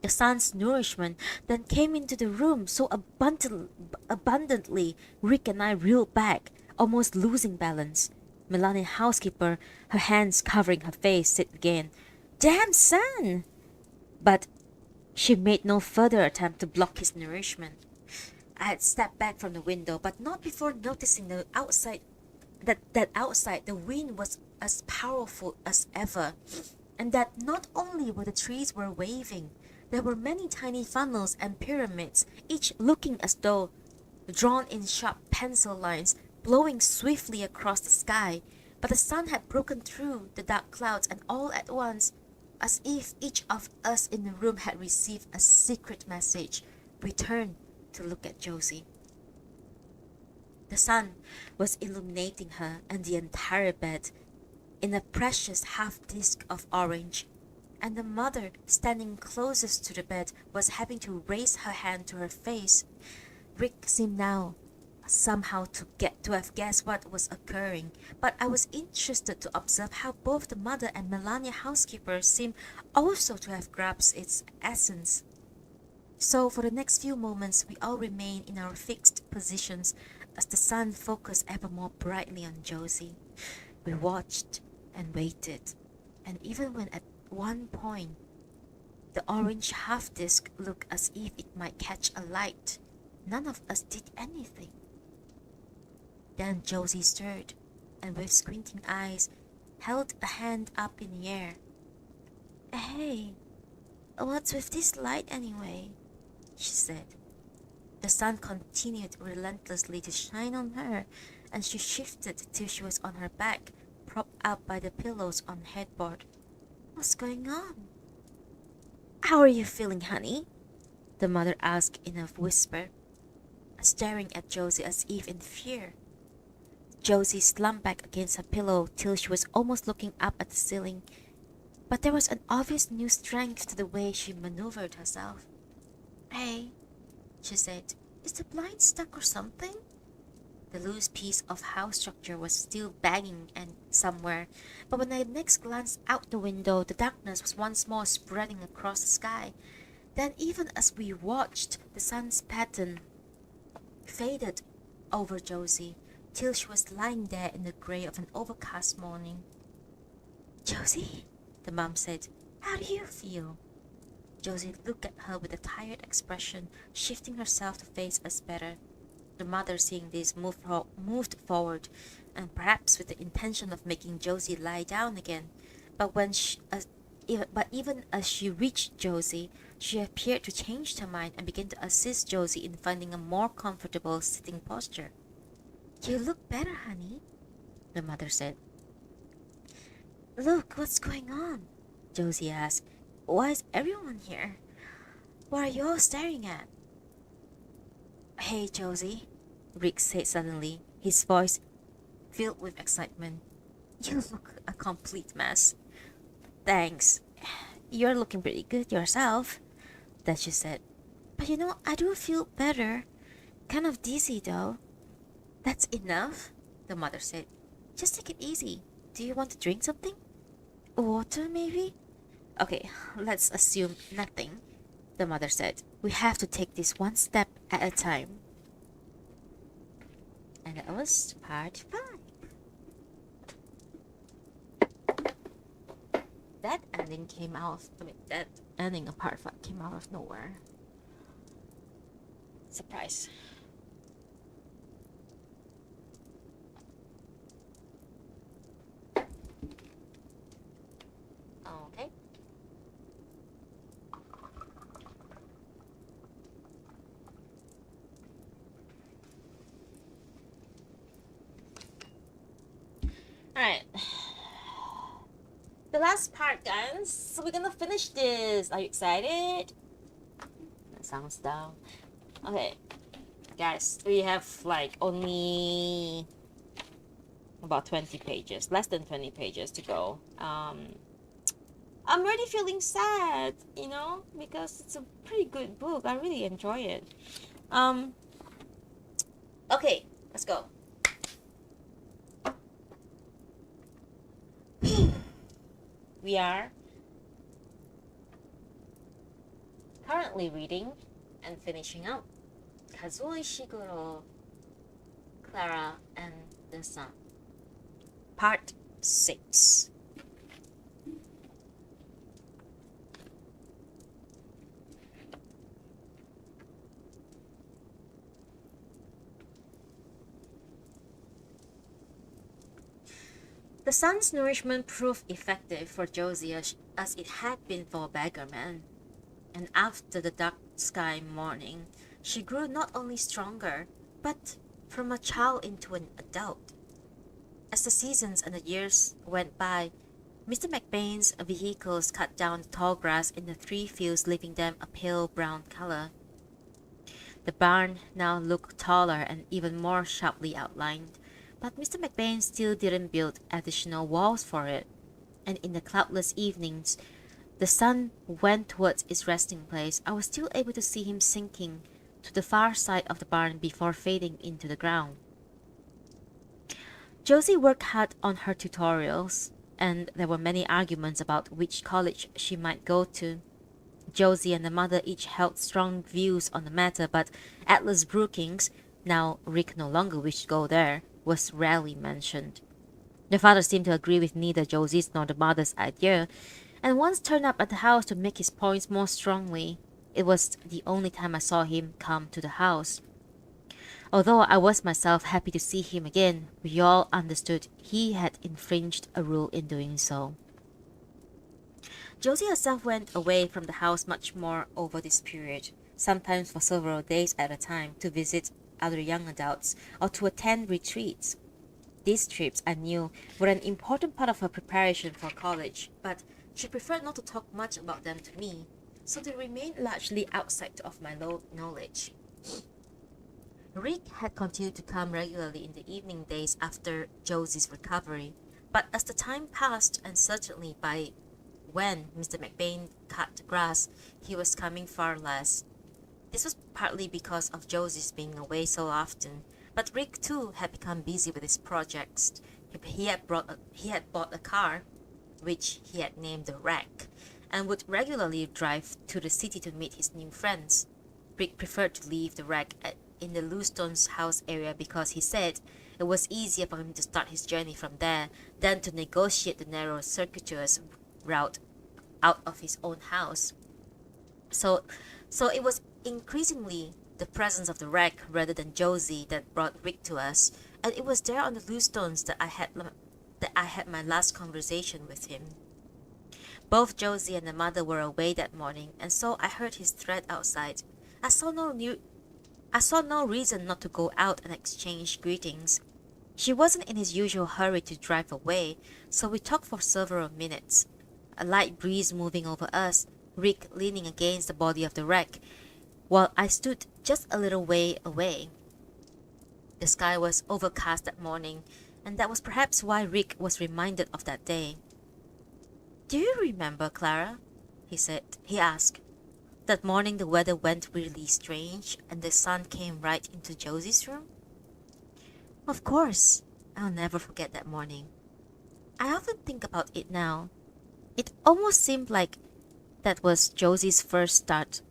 The sun's nourishment then came into the room so abundantly, Rick and I reeled back, almost losing balance. Melania housekeeper, her hands covering her face, said again, Damn son! But she made no further attempt to block his nourishment. I had stepped back from the window, but not before noticing that outside the wind was as powerful as ever, and that not only were the trees were waving, there were many tiny funnels and pyramids, each looking as though drawn in sharp pencil lines, blowing swiftly across the sky. But the sun had broken through the dark clouds, and all at once, as if each of us in the room had received a secret message, we turned to look at Josie. The sun was illuminating her and the entire bed in a precious half-disc of orange, and the mother, standing closest to the bed, was having to raise her hand to her face. Rick seemed now somehow to have guessed what was occurring, but I was interested to observe how both the mother and Melania housekeeper seemed also to have grasped its essence. So for the next few moments we all remained in our fixed positions, as the sun focused ever more brightly on Josie. We watched and waited, and even when at one point the orange half disc looked as if it might catch a light, none of us did anything. Then Josie stirred, and with squinting eyes, held a hand up in the air. Hey, what's with this light anyway? She said. The sun continued relentlessly to shine on her, and she shifted till she was on her back, propped up by the pillows on the headboard. What's going on? How are you feeling, honey? The mother asked in a whisper, staring at Josie as if in fear. Josie slumped back against her pillow till she was almost looking up at the ceiling, but there was an obvious new strength to the way she maneuvered herself. Hey, she said, is the blind stuck or something? The loose piece of house structure was still banging and somewhere, but when I next glanced out the window, the darkness was once more spreading across the sky. Then, even as we watched, the sun's pattern faded over Josie, till she was lying there in the grey of an overcast morning. Josie, the mom said, how do you feel? Josie looked at her with a tired expression, shifting herself to face us better. The mother, seeing this, moved forward, and perhaps with the intention of making Josie lie down again. But even as she reached Josie, she appeared to change her mind and began to assist Josie in finding a more comfortable sitting posture. You look better, honey, the mother said. Look, what's going on? Josie asked. Why is everyone here? What are you all staring at? Hey, Josie, Rick said suddenly, his voice filled with excitement. You look a complete mess. Thanks. You're looking pretty good yourself, Duchess said. But I do feel better. Kind of dizzy, though. That's enough, the mother said. Just take it easy. Do you want to drink something? Water, maybe? Okay, let's assume nothing, the mother said. We have to take this one step at a time. And that was part 5. That ending of part 5 came out of nowhere. Surprise. Okay. Alright. The last part, guys. So we're gonna finish this. Are you excited? That sounds dumb. Okay. Guys, we have like only about 20 pages. Less than 20 pages to go. I'm already feeling sad, because it's a pretty good book. I really enjoy it. Okay, let's go. We are currently reading and finishing up Kazuo Ishiguro, Klara, and the Sun. Part 6. The sun's nourishment proved effective for Josie as it had been for Beggarman, and after the dark sky morning, she grew not only stronger, but from a child into an adult. As the seasons and the years went by, Mr. McBain's vehicles cut down the tall grass in the 3 fields, leaving them a pale brown color. The barn now looked taller and even more sharply outlined, but Mr. McBain still didn't build additional walls for it, and in the cloudless evenings, the sun went towards its resting place. I was still able to see him sinking to the far side of the barn before fading into the ground. Josie worked hard on her tutorials, and there were many arguments about which college she might go to. Josie and the mother each held strong views on the matter, but Atlas Brookings, now Rick no longer wished to go there, was rarely mentioned. The father seemed to agree with neither Josie's nor the mother's idea, and once turned up at the house to make his points more strongly. It was the only time I saw him come to the house. Although I was myself happy to see him again, we all understood he had infringed a rule in doing so. Josie herself went away from the house much more over this period, sometimes for several days at a time, to visit other young adults or to attend retreats. These trips, I knew, were an important part of her preparation for college, but she preferred not to talk much about them to me, so they remained largely outside of my knowledge. Rick had continued to come regularly in the evening days after Josie's recovery, but as the time passed, and certainly by when Mr. McBain cut the grass, he was coming far less. This was partly because of Josie's being away so often, but Rick too had become busy with his projects. He had bought a car, which he had named the Wreck, and would regularly drive to the city to meet his new friends. Rick preferred to leave the Wreck in the Loustone's house area because he said it was easier for him to start his journey from there than to negotiate the narrow circuitous route out of his own house. So, so it was increasingly the presence of the Wreck rather than Josie that brought Rick to us, and it was there on the Loustones that I had my last conversation with him. Both Josie and the mother were away that morning, and so I heard his tread outside. I saw no reason not to go out and exchange greetings. She wasn't in his usual hurry to drive away, so we talked for several minutes. A light breeze moving over us, Rick leaning against the body of the Wreck, while I stood just a little way away. The sky was overcast that morning, and that was perhaps why Rick was reminded of that day. "Do you remember, Klara?" he asked. "That morning the weather went really strange, and the sun came right into Josie's room?" "Of course. I'll never forget that morning. I often think about it now. It almost seemed like that was Josie's first started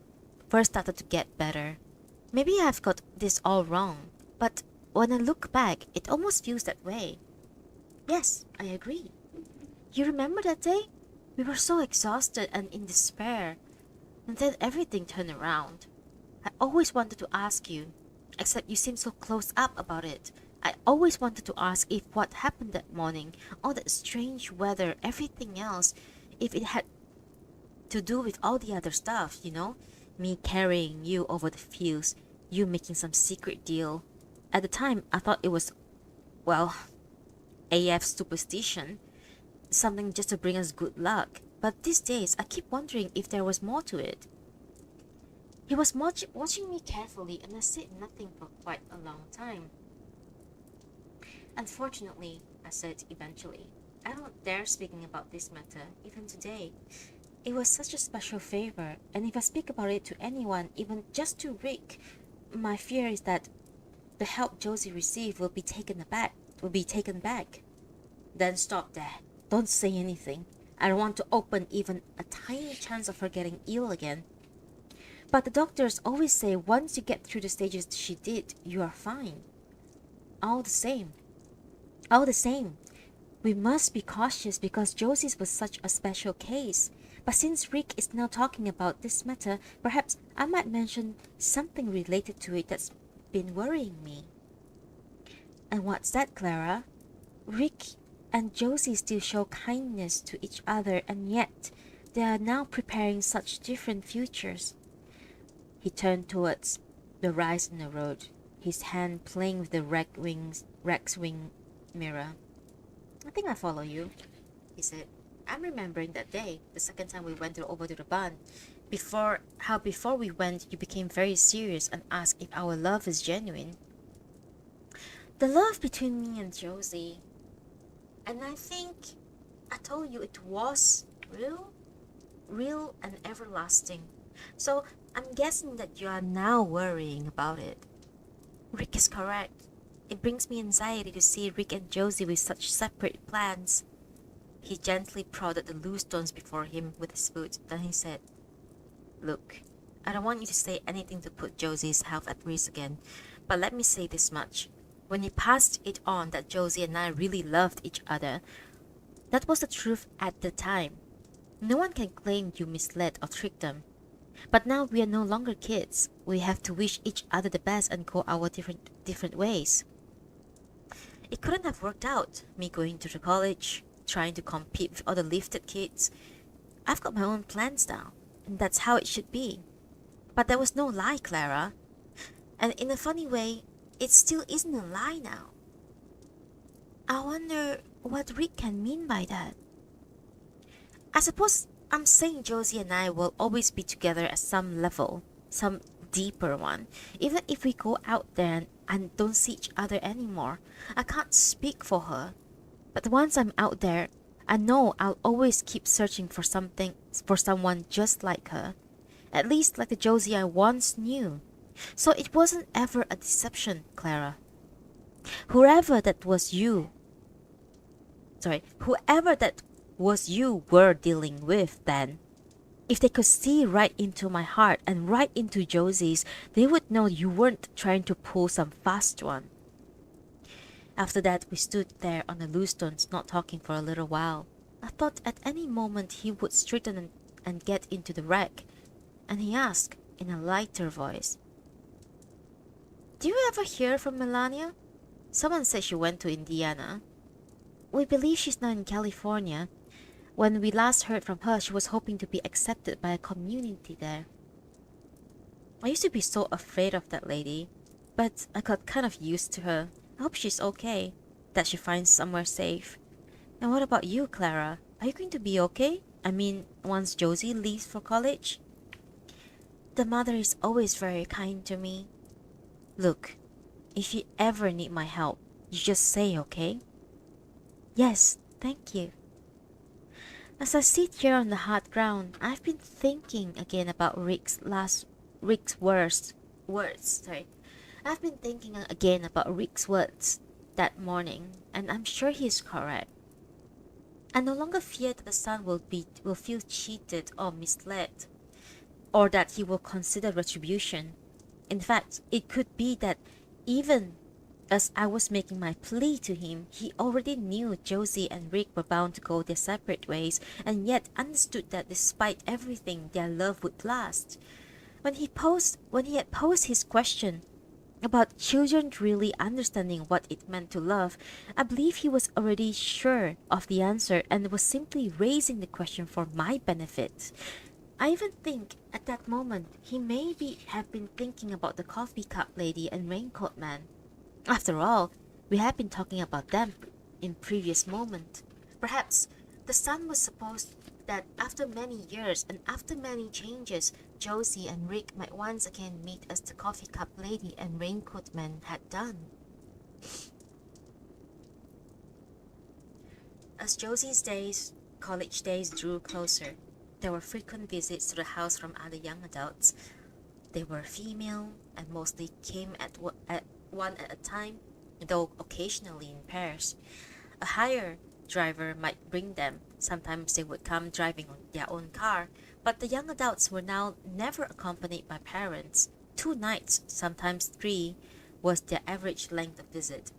to get better. Maybe I've got this all wrong, but when I look back, it almost feels that way." "Yes, I agree. You remember that day? We were so exhausted and in despair, and then everything turned around. I always wanted to ask you, except you seemed so close up about it. I always wanted to ask if what happened that morning, all that strange weather, everything else, if it had to do with all the other stuff, me carrying you over the fields, you making some secret deal. At the time, I thought it was, well, AF superstition, something just to bring us good luck. But these days, I keep wondering if there was more to it." He was watching me carefully, and I said nothing for quite a long time. "Unfortunately," I said eventually, "I don't dare speaking about this matter, even today. It was such a special favor, and if I speak about it to anyone, even just to Rick, my fear is that the help Josie received will be taken back." "Then stop there. Don't say anything. I don't want to open even a tiny chance of her getting ill again." "But the doctors always say once you get through the stages she did, you are fine." All the same, we must be cautious because Josie's was such a special case. But since Rick is now talking about this matter, perhaps I might mention something related to it that's been worrying me." "And what's that, Klara?" "Rick and Josie still show kindness to each other, and yet they are now preparing such different futures." He turned towards the rise in the road, his hand playing with the wreck's wing mirror. "I think I follow you," he said. "I'm remembering that day, the second time we went over to the barn. Before we went, you became very serious and asked if our love is genuine." "The love between me and Josie. And I think I told you it was real and everlasting. So I'm guessing that you are now worrying about it." Rick is correct. It brings me anxiety to see Rick and Josie with such separate plans. He gently prodded the loose stones before him with his foot. Then he said, "Look, I don't want you to say anything to put Josie's health at risk again, But let me say this much. When he passed it on that Josie and I really loved each other, that was the truth at the time. No one can claim you misled or tricked them. But now we are no longer kids. We have to wish each other the best and go our different ways. It couldn't have worked out, me going to the college, trying to compete with other lifted kids. I've got my own plans now, and that's how it should be. But there was no lie, Klara. And in a funny way, it still isn't a lie now. I wonder what Rick can mean by that. I suppose I'm saying Josie and I will always be together at some level, some deeper one, even if we go out there and don't see each other anymore. I can't speak for her. But once I'm out there, I know I'll always keep searching for someone just like her. At least like the Josie I once knew. So it wasn't ever a deception, Klara. Whoever that was you, whoever that was you were dealing with then, if they could see right into my heart and right into Josie's, they would know you weren't trying to pull some fast one. After that, we stood there on the loose stones, not talking for a little while. I thought at any moment he would straighten and get into the wreck, and he asked in a lighter voice, "Do you ever hear from Melania? Someone said she went to Indiana. We believe she's now in California. When we last heard from her, she was hoping to be accepted by a community there." I used to be so afraid of that lady, but I got kind of used to her. I hope she's okay, that she finds somewhere safe. And what about you, Klara? Are you going to be okay? I mean, once Josie leaves for college? The mother is always very kind to me. Look, if you ever need my help, you just say, okay? Yes, thank you. As I sit here on the hot ground, I've been thinking again about Rick's words. I've been thinking again about Rick's words that morning, and I'm sure he's correct. I no longer fear that the son will feel cheated or misled, or that he will consider retribution. In fact, it could be that even as I was making my plea to him, he already knew Josie and Rick were bound to go their separate ways, and yet understood that despite everything, their love would last. When he had posed his question about children really understanding what it meant to love, I believe he was already sure of the answer and was simply raising the question for my benefit. I even think at that moment he maybe have been thinking about the coffee cup lady and raincoat man. After all, we had been talking about them in previous moment. Perhaps the son was supposed that after many years and after many changes, Josie and Rick might once again meet as the coffee cup lady and raincoat man had done. As Josie's college days drew closer, there were frequent visits to the house from other young adults. They were female and mostly came at one at a time, though occasionally in pairs. A hired driver might bring them. Sometimes they would come driving on their own car, but the young adults were now never accompanied by parents. 2 nights, sometimes 3, was their average length of visit.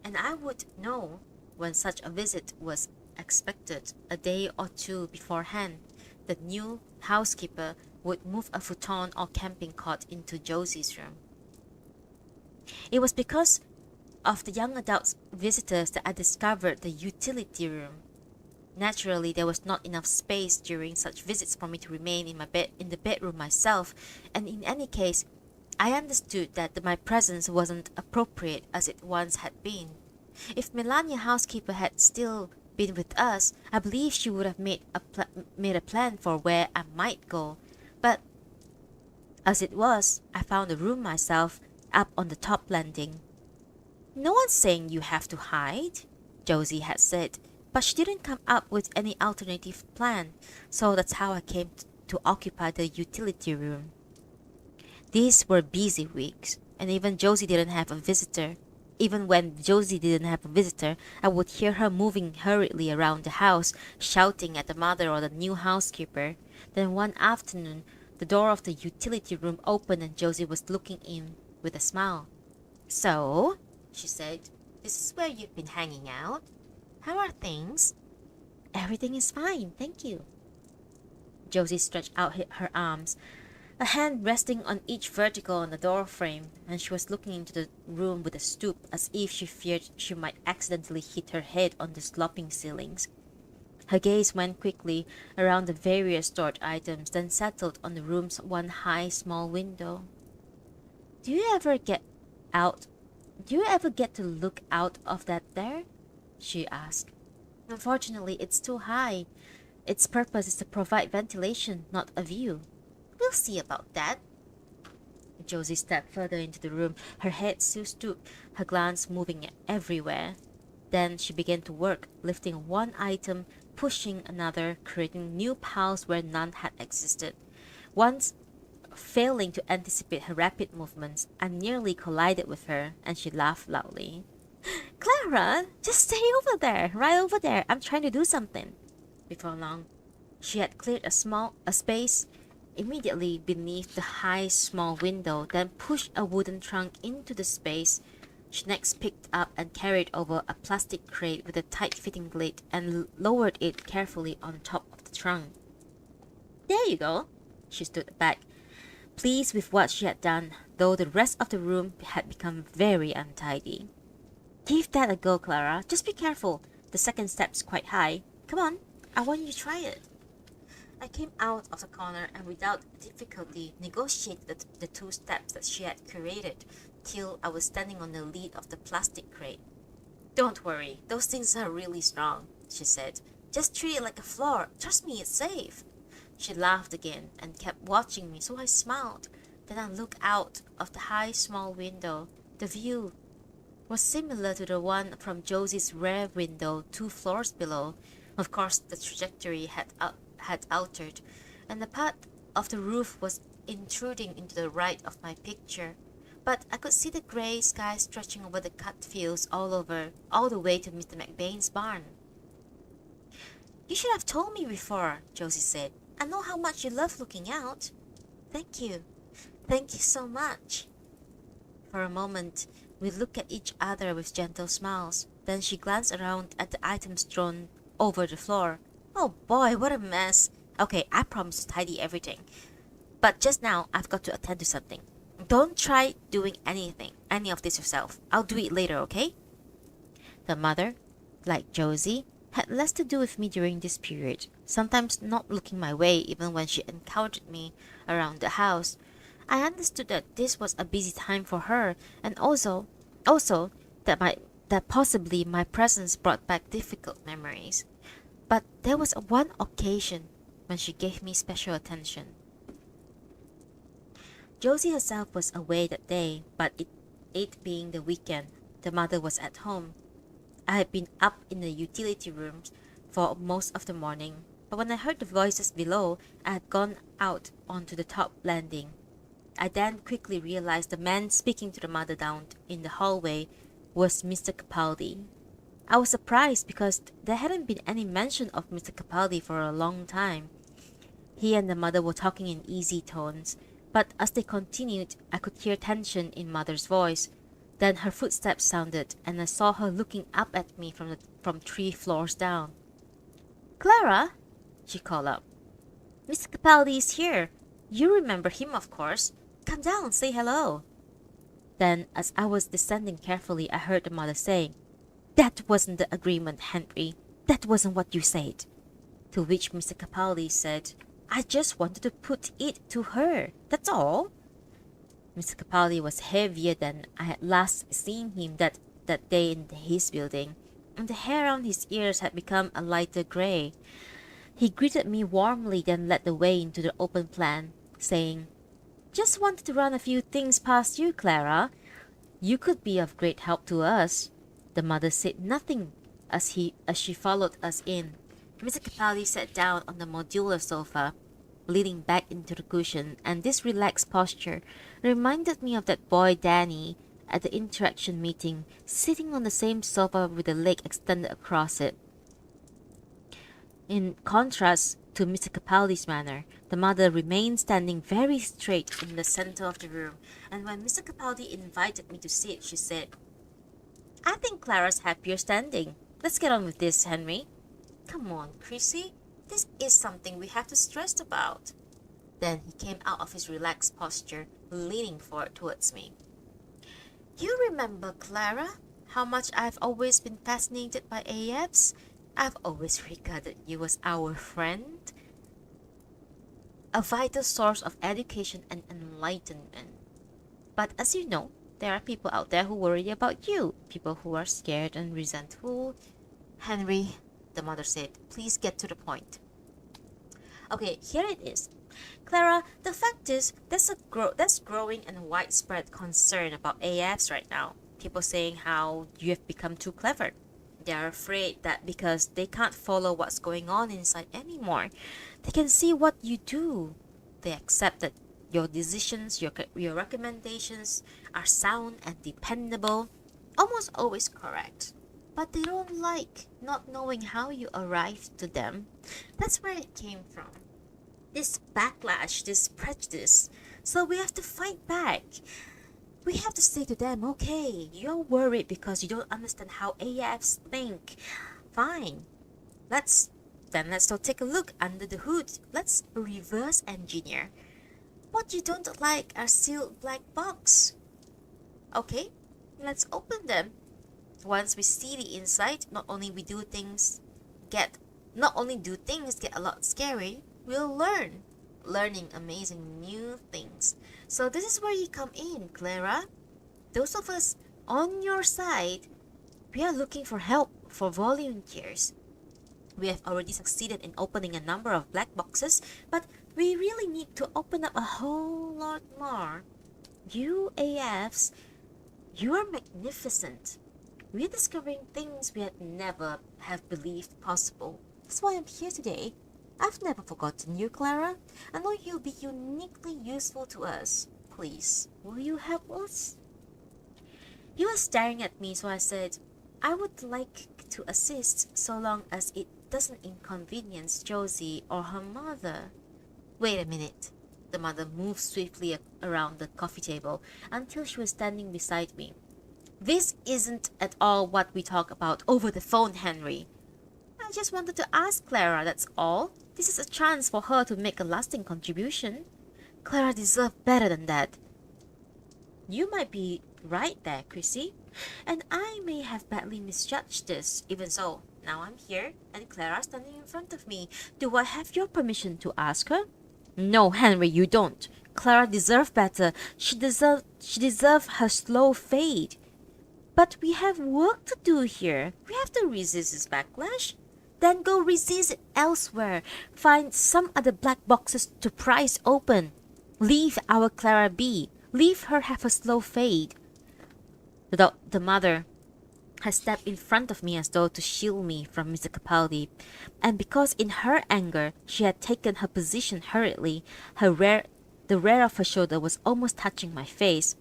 And I would know when such a visit was expected a day or 2 beforehand. The new housekeeper would move a futon or camping cot into Josie's room. It was because of the young adult visitors that I discovered the utility room. Naturally, there was not enough space during such visits for me to remain in the bedroom myself, and in any case, I understood that my presence wasn't appropriate as it once had been. If Melania housekeeper had still been with us, I believe she would have made a plan for where I might go. But as it was, I found a room myself up on the top landing. No one's saying you have to hide, Josie had said, but she didn't come up with any alternative plan, so that's how I came to occupy the utility room. These were busy weeks, and even when Josie didn't have a visitor, I would hear her moving hurriedly around the house, shouting at the mother or the new housekeeper. Then one afternoon, the door of the utility room opened and Josie was looking in with a smile. So, she said, this is where you've been hanging out. How are things? Everything is fine, thank you. Josie stretched out her arms, a hand resting on each vertical on the door frame, and she was looking into the room with a stoop as if she feared she might accidentally hit her head on the sloping ceilings. Her gaze went quickly around the various stored items, then settled on the room's one high small window. Do you ever get out? Do you ever get to look out of that there? She asked. Unfortunately, it's too high. Its purpose is to provide ventilation, not a view. We'll see about that. Josie stepped further into the room, her head still stooped, her glance moving everywhere. Then she began to work, lifting one item, pushing another, creating new piles where none had existed. Once, failing to anticipate her rapid movements, I nearly collided with her, and she laughed loudly. Klara, just stay over there, right over there. I'm trying to do something. Before long, she had cleared a space immediately beneath the high small window, then pushed a wooden trunk into the space. She next picked up and carried over a plastic crate with a tight-fitting lid and lowered it carefully on top of the trunk. There you go. She stood back, pleased with what she had done, though the rest of the room had become very untidy. Give that a go, Klara. Just be careful. The second step's quite high. Come on, I want you to try it. I came out of the corner and without difficulty negotiated the two steps that she had created till I was standing on the lid of the plastic crate. Don't worry, those things are really strong, she said. Just treat it like a floor. Trust me, it's safe. She laughed again and kept watching me, so I smiled. Then I looked out of the high small window. The view was similar to the one from Josie's rear window 2 floors below. Of course, the trajectory had altered, and the part of the roof was intruding into the right of my picture. But I could see the grey sky stretching over the cut fields all the way to Mr. McBain's barn. You should have told me before, Josie said. I know how much you love looking out. Thank you. Thank you so much. For a moment, we looked at each other with gentle smiles. Then she glanced around at the items strewn over the floor. Oh boy, what a mess. Okay, I promise to tidy everything. But just now, I've got to attend to something. Don't try doing any of this yourself. I'll do it later, okay? The mother, like Josie, had less to do with me during this period, sometimes not looking my way even when she encountered me around the house. I understood that this was a busy time for her, and also that possibly my presence brought back difficult memories. But there was one occasion when she gave me special attention. Josie herself was away that day, but it being the weekend, the mother was at home. I had been up in the utility rooms for most of the morning, but when I heard the voices below, I had gone out onto the top landing. I then quickly realized the man speaking to the mother down in the hallway was Mr. Capaldi. I was surprised because there hadn't been any mention of Mr. Capaldi for a long time. He and the mother were talking in easy tones, but as they continued, I could hear tension in mother's voice. Then her footsteps sounded, and I saw her looking up at me from 3 floors down. Klara, she called up. Mr. Capaldi is here. You remember him, of course. Come down, say hello. Then, as I was descending carefully, I heard the mother saying, That wasn't the agreement, Henry. That wasn't what you said. To which Mr. Capaldi said, I just wanted to put it to her. That's all. Mr. Capaldi was heavier than I had last seen him that day in his building, and the hair on his ears had become a lighter grey. He greeted me warmly, then led the way into the open plan, saying, Just wanted to run a few things past you, Klara. You could be of great help to us. The mother said nothing as she followed us in. Mr. Capaldi sat down on the modular sofa, leaning back into the cushion, and this relaxed posture reminded me of that boy Danny at the interaction meeting, sitting on the same sofa with a leg extended across it. In contrast to Mr. Capaldi's manner, the mother remained standing very straight in the center of the room, and when Mr. Capaldi invited me to sit, she said, I think Clara's happier standing. Let's get on with this, Henry. Come on, Chrissy. This is something we have to stress about. Then he came out of his relaxed posture, leaning forward towards me. You remember, Klara, how much I've always been fascinated by AFs? I've always regarded you as our friend, a vital source of education and enlightenment. But as you know, there are people out there who worry about you, people who are scared and resentful. Henry, the mother said, please get to the point. Okay, here it is. Klara, the fact is, there's growing and widespread concern about AFs right now. People saying how you have become too clever. They are afraid that because they can't follow what's going on inside anymore, they can see what you do. They accept that your decisions, your recommendations are sound and dependable, almost always correct. But they don't like not knowing how you arrived to them. That's where it came from. This backlash, this prejudice. So we have to fight back. We have to say to them, okay, you're worried because you don't understand how AFs think. Fine. Let's go take a look under the hood. Let's reverse engineer. What you don't like are sealed black box. Okay, let's open them. Once we see the inside, not only do things get a lot scary, we'll learning amazing new things. So this is where you come in, Klara. Those of us on your side, we are looking for help, for volunteers. We have already succeeded in opening a number of black boxes, but we really need to open up a whole lot more. You AFs, you are magnificent. We're discovering things we had never have believed possible. That's why I'm here today. I've never forgotten you, Klara. I know you'll be uniquely useful to us. Please, will you help us? He was staring at me, so I said, I would like to assist so long as it doesn't inconvenience Josie or her mother. Wait a minute. The mother moved swiftly around the coffee table until she was standing beside me. This isn't at all what we talk about over the phone, Henry. I just wanted to ask Klara, that's all. This is a chance for her to make a lasting contribution. Klara deserves better than that. You might be right there, Chrissy, and I may have badly misjudged this. Even so, now I'm here, and Klara's standing in front of me. Do I have your permission to ask her? No, Henry, you don't. Klara deserves better. She deserves her slow fade. But we have work to do here. We have to resist this backlash. Then go resist it elsewhere. Find some other black boxes to prise open. Leave our Klara be. Leave her have a slow fade. The mother has stepped in front of me as though to shield me from Mr. Capaldi, and because in her anger she had taken her position hurriedly, the rear of her shoulder was almost touching my face.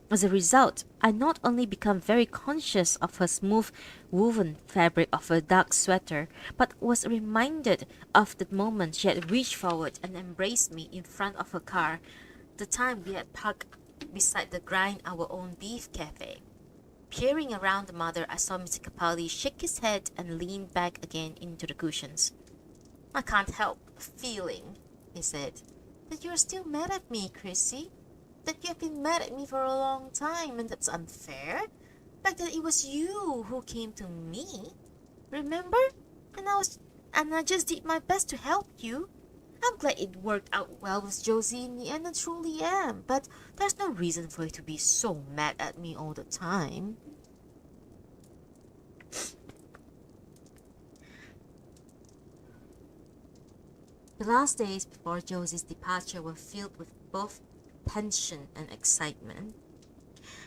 As a result, I not only became very conscious of her smooth woven fabric of her dark sweater, but was reminded of the moment she had reached forward and embraced me in front of her car, the time we had parked beside the Grind Our Own Beef Cafe. Peering around the mother, I saw Mr. Capaldi shake his head and lean back again into the cushions. I can't help feeling, he said, that you're still mad at me, Chrissy. That you have been mad at me for a long time, and that's unfair. Back then it was you who came to me. Remember? And I just did my best to help you. I'm glad it worked out well with Josie in the end, I truly am. But there's no reason for you to be so mad at me all the time. The last days before Josie's departure were filled with both tension and excitement.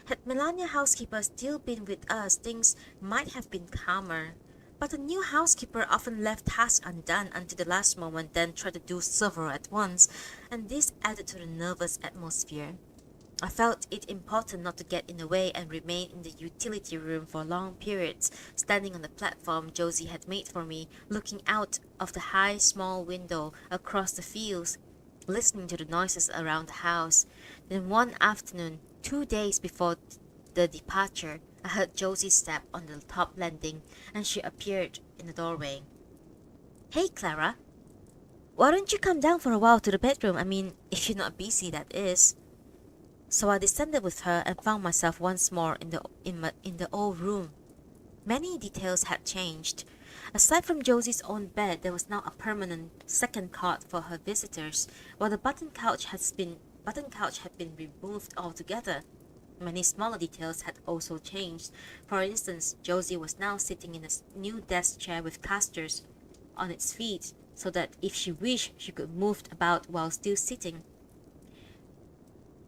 Had Melania housekeeper still been with us, things might have been calmer. But the new housekeeper often left tasks undone until the last moment, then tried to do several at once, and this added to the nervous atmosphere. I felt it important not to get in the way and remain in the utility room for long periods, standing on the platform Josie had made for me, looking out of the high small window across the fields, listening to the noises around the house. Then one afternoon, 2 days before the departure, I heard Josie's step on the top landing, and she appeared in the doorway. "Hey, Klara, why don't you come down for a while to the bedroom? I mean, if you're not busy, that is." So I descended with her and found myself once more in the old room. Many details had changed. Aside from Josie's own bed, there was now a permanent second cot for her visitors, while the button couch had been removed altogether. Many smaller details had also changed. For instance, Josie was now sitting in a new desk chair with casters on its feet, so that if she wished, she could move about while still sitting.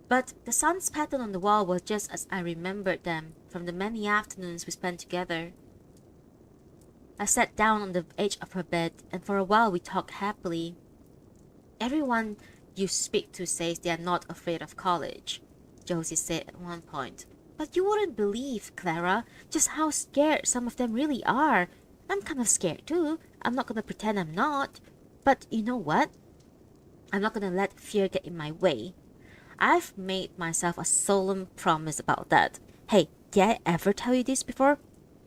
But the sun's pattern on the wall was just as I remembered them from the many afternoons we spent together. I sat down on the edge of her bed, and for a while we talked happily. "Everyone you speak to says they are not afraid of college," Josie said at one point. "But you wouldn't believe, Klara, just how scared some of them really are. I'm kind of scared too. I'm not gonna pretend I'm not. But you know what? I'm not gonna let fear get in my way. I've made myself a solemn promise about that. Hey, did I ever tell you this before?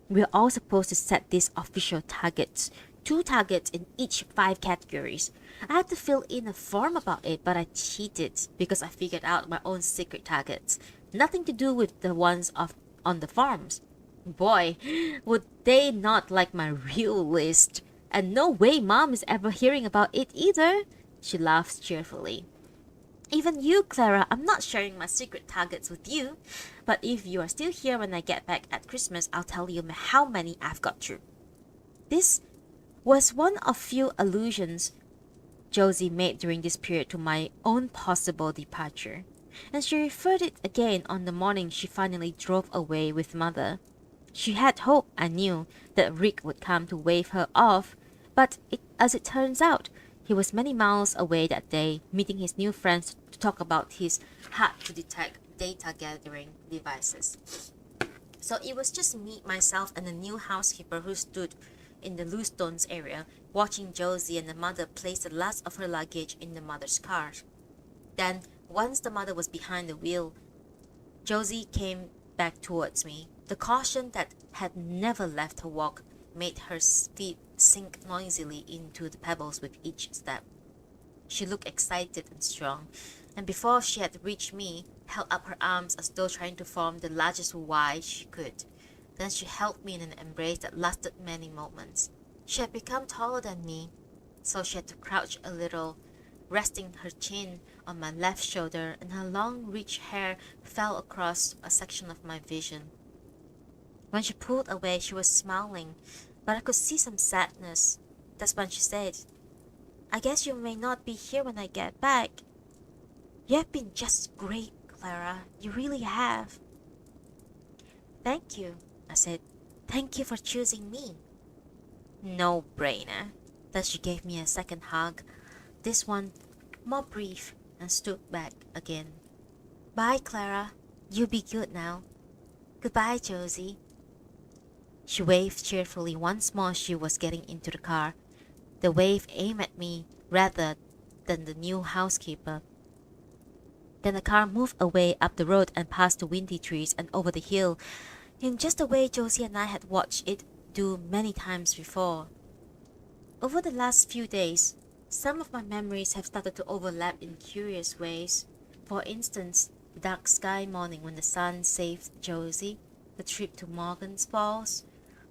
We're all supposed to set these official targets. 2 targets in each 5 categories. I had to fill in a form about it, but I cheated because I figured out my own secret targets. Nothing to do with the ones on the forms. Boy, would they not like my real list. And no way Mom is ever hearing about it either." She laughed cheerfully. "Even you, Klara, I'm not sharing my secret targets with you. But if you are still here when I get back at Christmas, I'll tell you how many I've got through." This was one of few allusions Josie made during this period to my own possible departure, and she referred it again on the morning she finally drove away with Mother. She had hoped, I knew, that Rick would come to wave her off, but as it turns out, he was many miles away that day, meeting his new friends to talk about his hard-to-detect data gathering devices. So it was just me, myself, and the new housekeeper who stood in the loose stones area, watching Josie and the mother place the last of her luggage in the mother's car. Then, once the mother was behind the wheel, Josie came back towards me. The caution that had never left her walk made her feet sink noisily into the pebbles with each step. She looked excited and strong, and before she had reached me, held up her arms as though trying to form the largest Y she could. Then she held me in an embrace that lasted many moments. She had become taller than me, so she had to crouch a little, resting her chin on my left shoulder, and her long, rich hair fell across a section of my vision. When she pulled away, she was smiling, but I could see some sadness. That's when she said, "I guess you may not be here when I get back." "You have been just great, Klara. You really have." "Thank you," I said. "Thank you for choosing me." "No brainer." Then she gave me a second hug, this one more brief, and stood back again. "Bye, Klara. You be good now." "Goodbye, Josie." She waved cheerfully once more. She was getting into the car. The wave aimed at me rather than the new housekeeper. Then the car moved away up the road and past the windy trees and over the hill, in just the way Josie and I had watched it do many times before. Over the last few days, some of my memories have started to overlap in curious ways. For instance, the dark sky morning when the sun saved Josie, the trip to Morgan's Falls,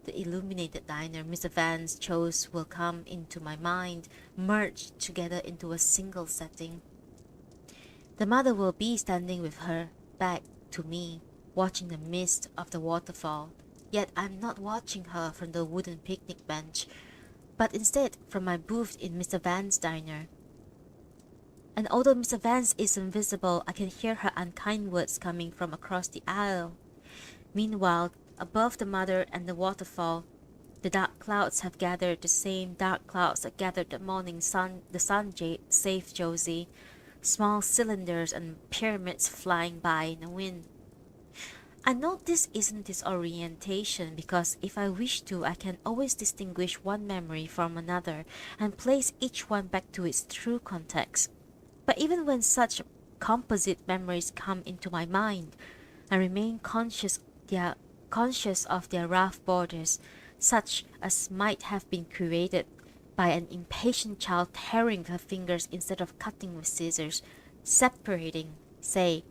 the illuminated diner Mr. Vance chose will come into my mind, merged together into a single setting. The mother will be standing with her back to me, watching the mist of the waterfall. Yet I'm not watching her from the wooden picnic bench, but instead from my booth in Mr. Vance's diner. And although Mr. Vance is invisible, I can hear her unkind words coming from across the aisle. Meanwhile, above the mother and the waterfall, the dark clouds have gathered, the same dark clouds that gathered the morning sun. The sun saved Josie. small cylinders and pyramids flying by in the wind. I know this isn't disorientation because if I wish to, I can always distinguish one memory from another and place each one back to its true context. But even when such composite memories come into my mind, I remain conscious of their rough borders, such as might have been created by an impatient child tearing with her fingers instead of cutting with scissors, separating, say,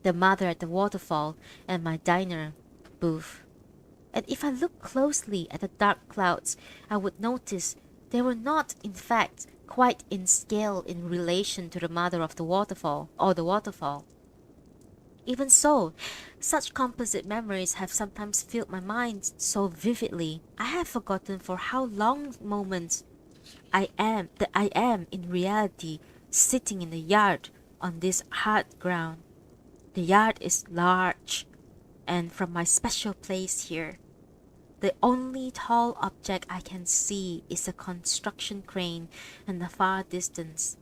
the mother at the waterfall and my diner booth. And if I look closely at the dark clouds, I would notice they were not, in fact, quite in scale in relation to the mother of the waterfall or the waterfall. Even so, such composite memories have sometimes filled my mind so vividly, I have forgotten for how long moments I am in reality sitting in the yard on this hard ground. The yard is large, and from my special place here, the only tall object I can see is a construction crane in the far distance.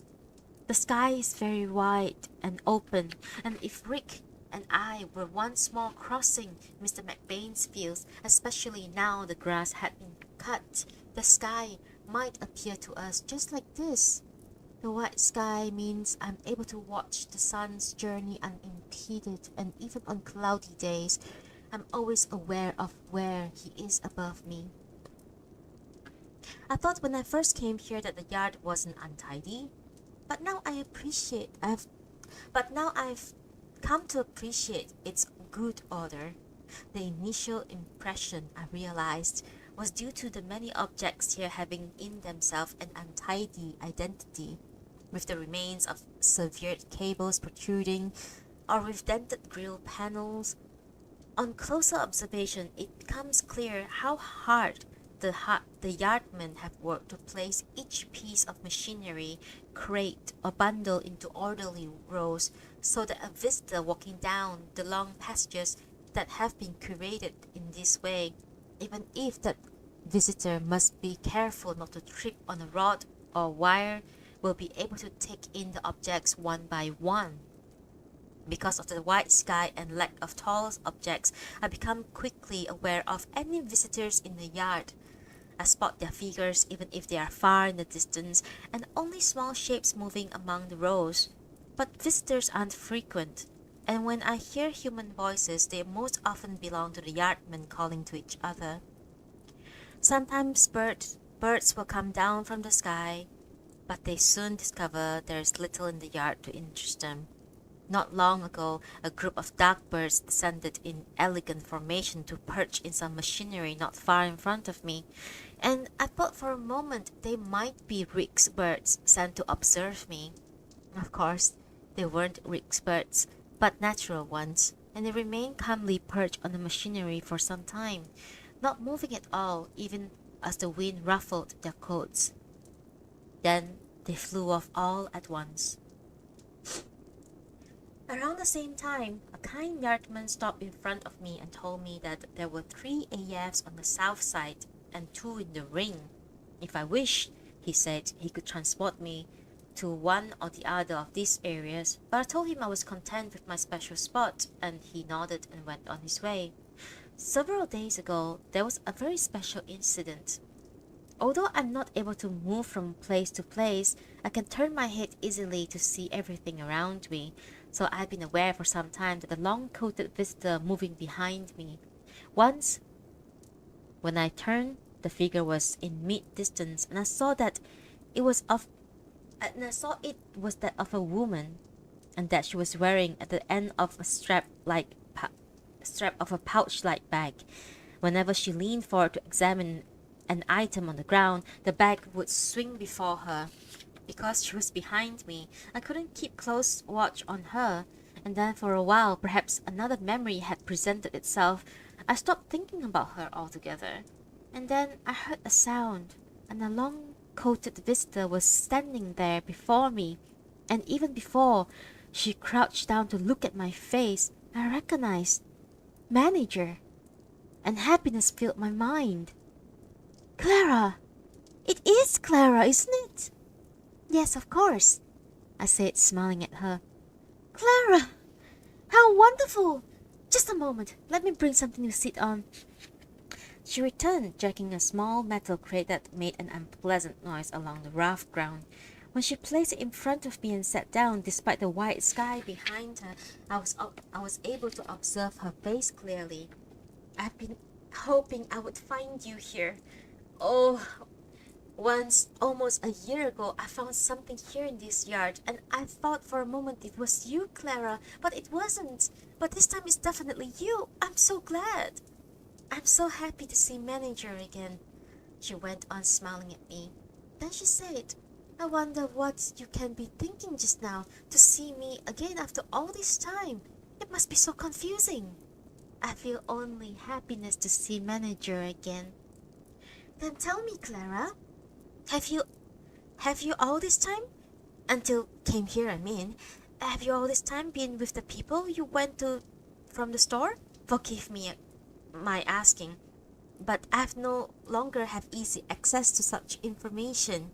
The sky is very wide and open, and if Rick and I were once more crossing Mr. McBain's fields, especially now the grass had been cut, the sky might appear to us just like this. The white sky means I'm able to watch the sun's journey unimpeded, and even on cloudy days, I'm always aware of where he is above me. I thought when I first came here that the yard wasn't untidy, but now I've come to appreciate its good order. The initial impression I realized was due to the many objects here having in themselves an untidy identity, with the remains of severed cables protruding, or with dented grill panels. On closer observation, it becomes clear how hard the yardmen have worked to place each piece of machinery, crate, or bundle into orderly rows, so that a visitor walking down the long passages that have been curated in this way, even if that visitor must be careful not to trip on a rod or wire, will be able to take in the objects one by one. Because of the white sky and lack of tall objects, I become quickly aware of any visitors in the yard. I spot their figures even if they are far in the distance, and only small shapes moving among the rows. But visitors aren't frequent, and when I hear human voices, they most often belong to the yardmen calling to each other. Sometimes birds will come down from the sky, but they soon discover there is little in the yard to interest them. Not long ago, a group of dark birds descended in elegant formation to perch in some machinery not far in front of me, and I thought for a moment they might be Rick's birds sent to observe me. Of course, they weren't Rick's birds, but natural ones, and they remained calmly perched on the machinery for some time, not moving at all, even as the wind ruffled their coats. Then they flew off all at once. Around the same time, a kind yardman stopped in front of me and told me that there were 3 AFs on the south side and 2 in the ring. If I wished, he said, he could transport me to one or the other of these areas, but I told him I was content with my special spot, and he nodded and went on his way. Several days ago, there was a very special incident. Although I'm not able to move from place to place, I can turn my head easily to see everything around me, so I've been aware for some time that the long-coated visitor moving behind me. Once, when I turned, the figure was in mid-distance, and I saw that it was that of a woman, and that she was wearing at the end of a strap of a pouch-like bag. Whenever she leaned forward to examine an item on the ground, the bag would swing before her. Because she was behind me, I couldn't keep close watch on her, and then for a while, perhaps another memory had presented itself, I stopped thinking about her altogether. And then I heard a sound, and a long-coated visitor was standing there before me, and even before she crouched down to look at my face, I recognized Manager, and happiness filled my mind. Klara! It is Klara, isn't it? Yes, of course, I said, smiling at her. Klara! How wonderful! Just a moment, let me bring something to sit on. She returned, dragging a small metal crate that made an unpleasant noise along the rough ground. When she placed it in front of me and sat down, despite the white sky behind her, I was able to observe her face clearly. I've been hoping I would find you here. Oh, once, almost a year ago, I found something here in this yard, and I thought for a moment it was you, Klara, but it wasn't. But this time it's definitely you. I'm so glad. I'm so happy to see Manager again. She went on smiling at me. Then she said, I wonder what you can be thinking just now to see me again after all this time. It must be so confusing. I feel only happiness to see Manager again. Then tell me, Klara, have you all this time? Until came here, I mean. Have you all this time been with the people you went to from the store? Forgive me my asking, but I've no longer have easy access to such information.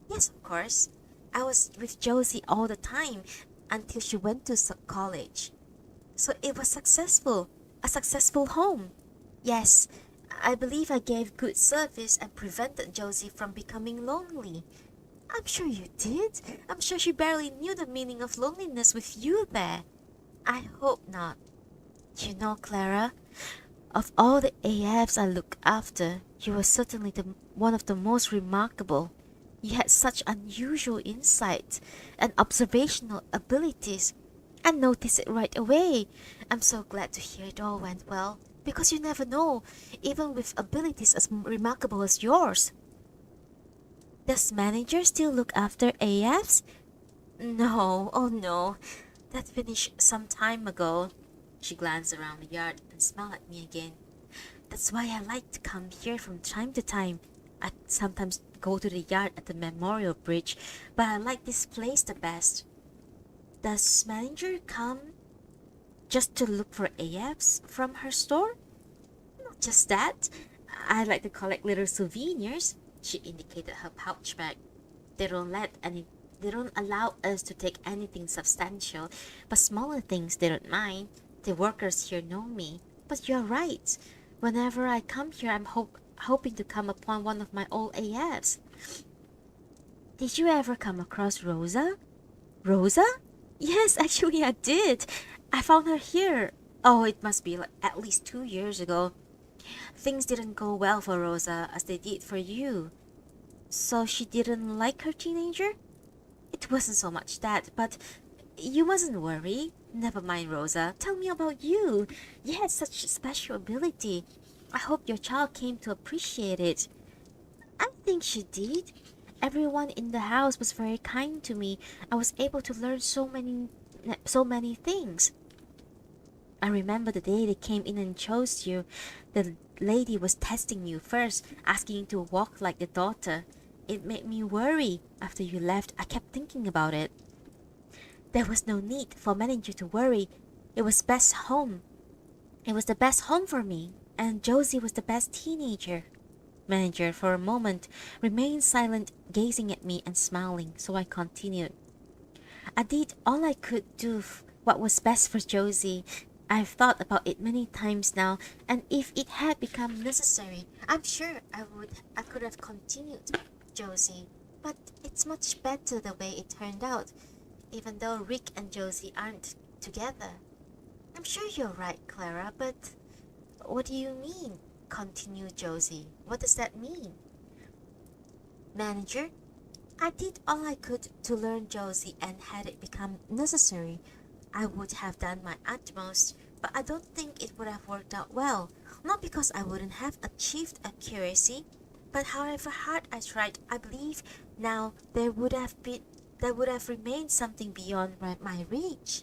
Yes, of course. I was with Josie all the time until she went to college. So it was successful. A successful home. Yes, I believe I gave good service and prevented Josie from becoming lonely. I'm sure you did. I'm sure she barely knew the meaning of loneliness with you there. I hope not. You know, Klara, of all the AFs I look after, you were certainly one of the most remarkable. You had such unusual insight and observational abilities. I noticed it right away. I'm so glad to hear it all went well, because you never know, even with abilities as remarkable as yours. Does Manager still look after AFs? No, oh no, that finished some time ago. She glanced around the yard and smiled at me again. That's why I like to come here from time to time. I sometimes go to the yard at the Memorial Bridge, but I like this place the best. Does Manager come just to look for AFs from her store? Not just that. I like to collect little souvenirs. She indicated her pouch bag. They don't allow us to take anything substantial, but smaller things they don't mind. The workers here know me. But you're right. Whenever I come here, I'm hoping to come upon one of my old AFs. Did you ever come across Rosa? Rosa? Yes, actually I did. I found her here. Oh, it must be like at least 2 years ago. Things didn't go well for Rosa as they did for you. So she didn't like her teenager? It wasn't so much that, but you mustn't worry. Never mind, Rosa. Tell me about you. You had such a special ability. I hope your child came to appreciate it. I think she did. Everyone in the house was very kind to me. I was able to learn so many things. I remember the day they came in and chose you. The lady was testing you first, asking you to walk like a daughter. It made me worry. After you left, I kept thinking about it. There was no need for Manager to worry. It was best home. It was the best home for me, and Josie was the best teenager. Manager, for a moment, remained silent, gazing at me and smiling, so I continued. I did all I could do what was best for Josie. I've thought about it many times now, and if it had become necessary, I'm sure I could have continued Josie. But it's much better the way it turned out, even though Rick and Josie aren't together. I'm sure you're right, Klara, but what do you mean? Continued Josie. What does that mean? Manager, I did all I could to learn Josie, and had it become necessary, I would have done my utmost, but I don't think it would have worked out well. Not because I wouldn't have achieved accuracy, but however hard I tried, I believe now there would have remained something beyond my reach.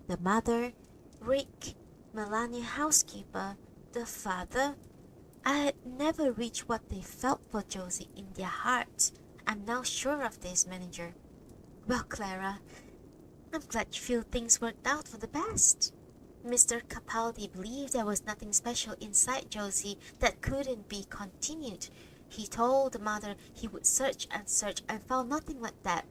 The mother, Rick, Melania housekeeper, the father. I had never reached what they felt for Josie in their hearts. I'm now sure of this, Manager. Well, Klara, I'm glad you feel things worked out for the best. Mr. Capaldi believed there was nothing special inside Josie that couldn't be continued. He told the mother he would search and found nothing like that.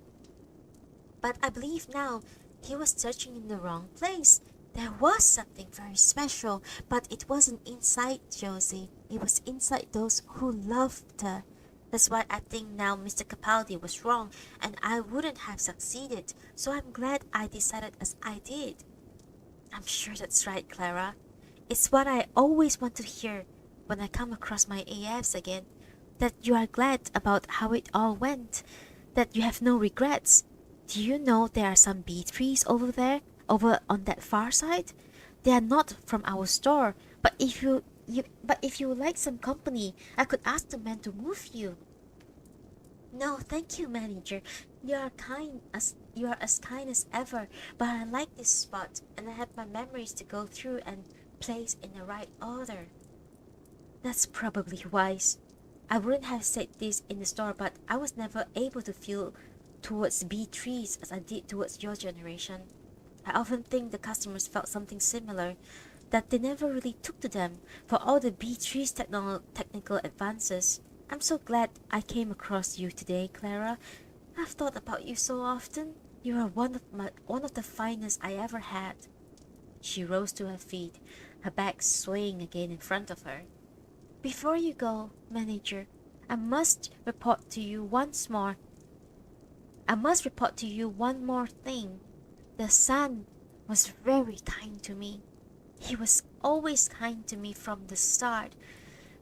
but I believe now he was searching in the wrong place. There was something very special, but it wasn't inside Josie. It was inside those who loved her. That's why I think now Mr. Capaldi was wrong and I wouldn't have succeeded. So I'm glad I decided as I did. I'm sure that's right, Klara. It's what I always want to hear when I come across my AFs again. That you are glad about how it all went. That you have no regrets. Do you know there are some bee trees over there? Over on that far side? They are not from our store, but if you would like some company, I could ask the man to move you. No, thank you, manager. You are as kind as ever, but I like this spot and I have my memories to go through and place in the right order. That's probably wise. I wouldn't have said this in the store, but I was never able to feel towards B3s as I did towards your generation. I often think the customers felt something similar, that they never really took to them for all the B3's technical advances. I'm so glad I came across you today, Klara. I've thought about you so often. You are one of the finest I ever had. She rose to her feet, her back swaying again in front of her. Before you go, manager, I must report to you once more. I must report to you one more thing. The sun was very kind to me. He was always kind to me from the start.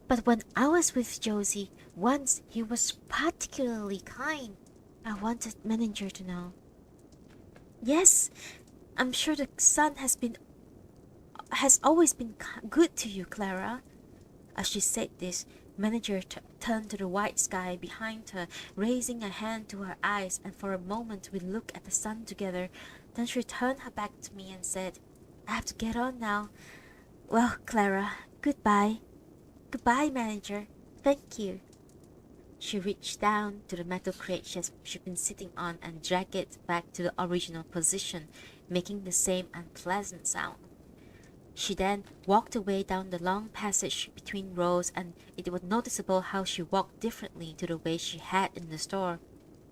But when I was with Josie, once he was particularly kind. I wanted manager to know. Yes, I'm sure the sun has always been good to you, Klara. As she said this, manager turned to the white sky behind her, raising a hand to her eyes, and for a moment we looked at the sun together. Then she turned her back to me and said, I have to get on now. Well, Klara, goodbye. Goodbye, manager. Thank you. She reached down to the metal crate she'd been sitting on and dragged it back to the original position, making the same unpleasant sound. She then walked away down the long passage between rows, and it was noticeable how she walked differently to the way she had in the store.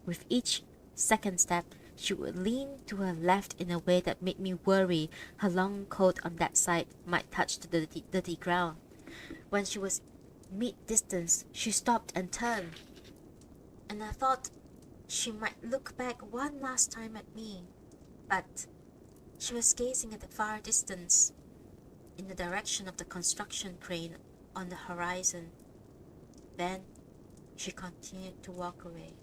With each second step, she would lean to her left in a way that made me worry her long coat on that side might touch the dirty ground. When she was mid-distance, she stopped and turned, and I thought she might look back one last time at me, but she was gazing at the far distance, in the direction of the construction crane on the horizon. Then she continued to walk away.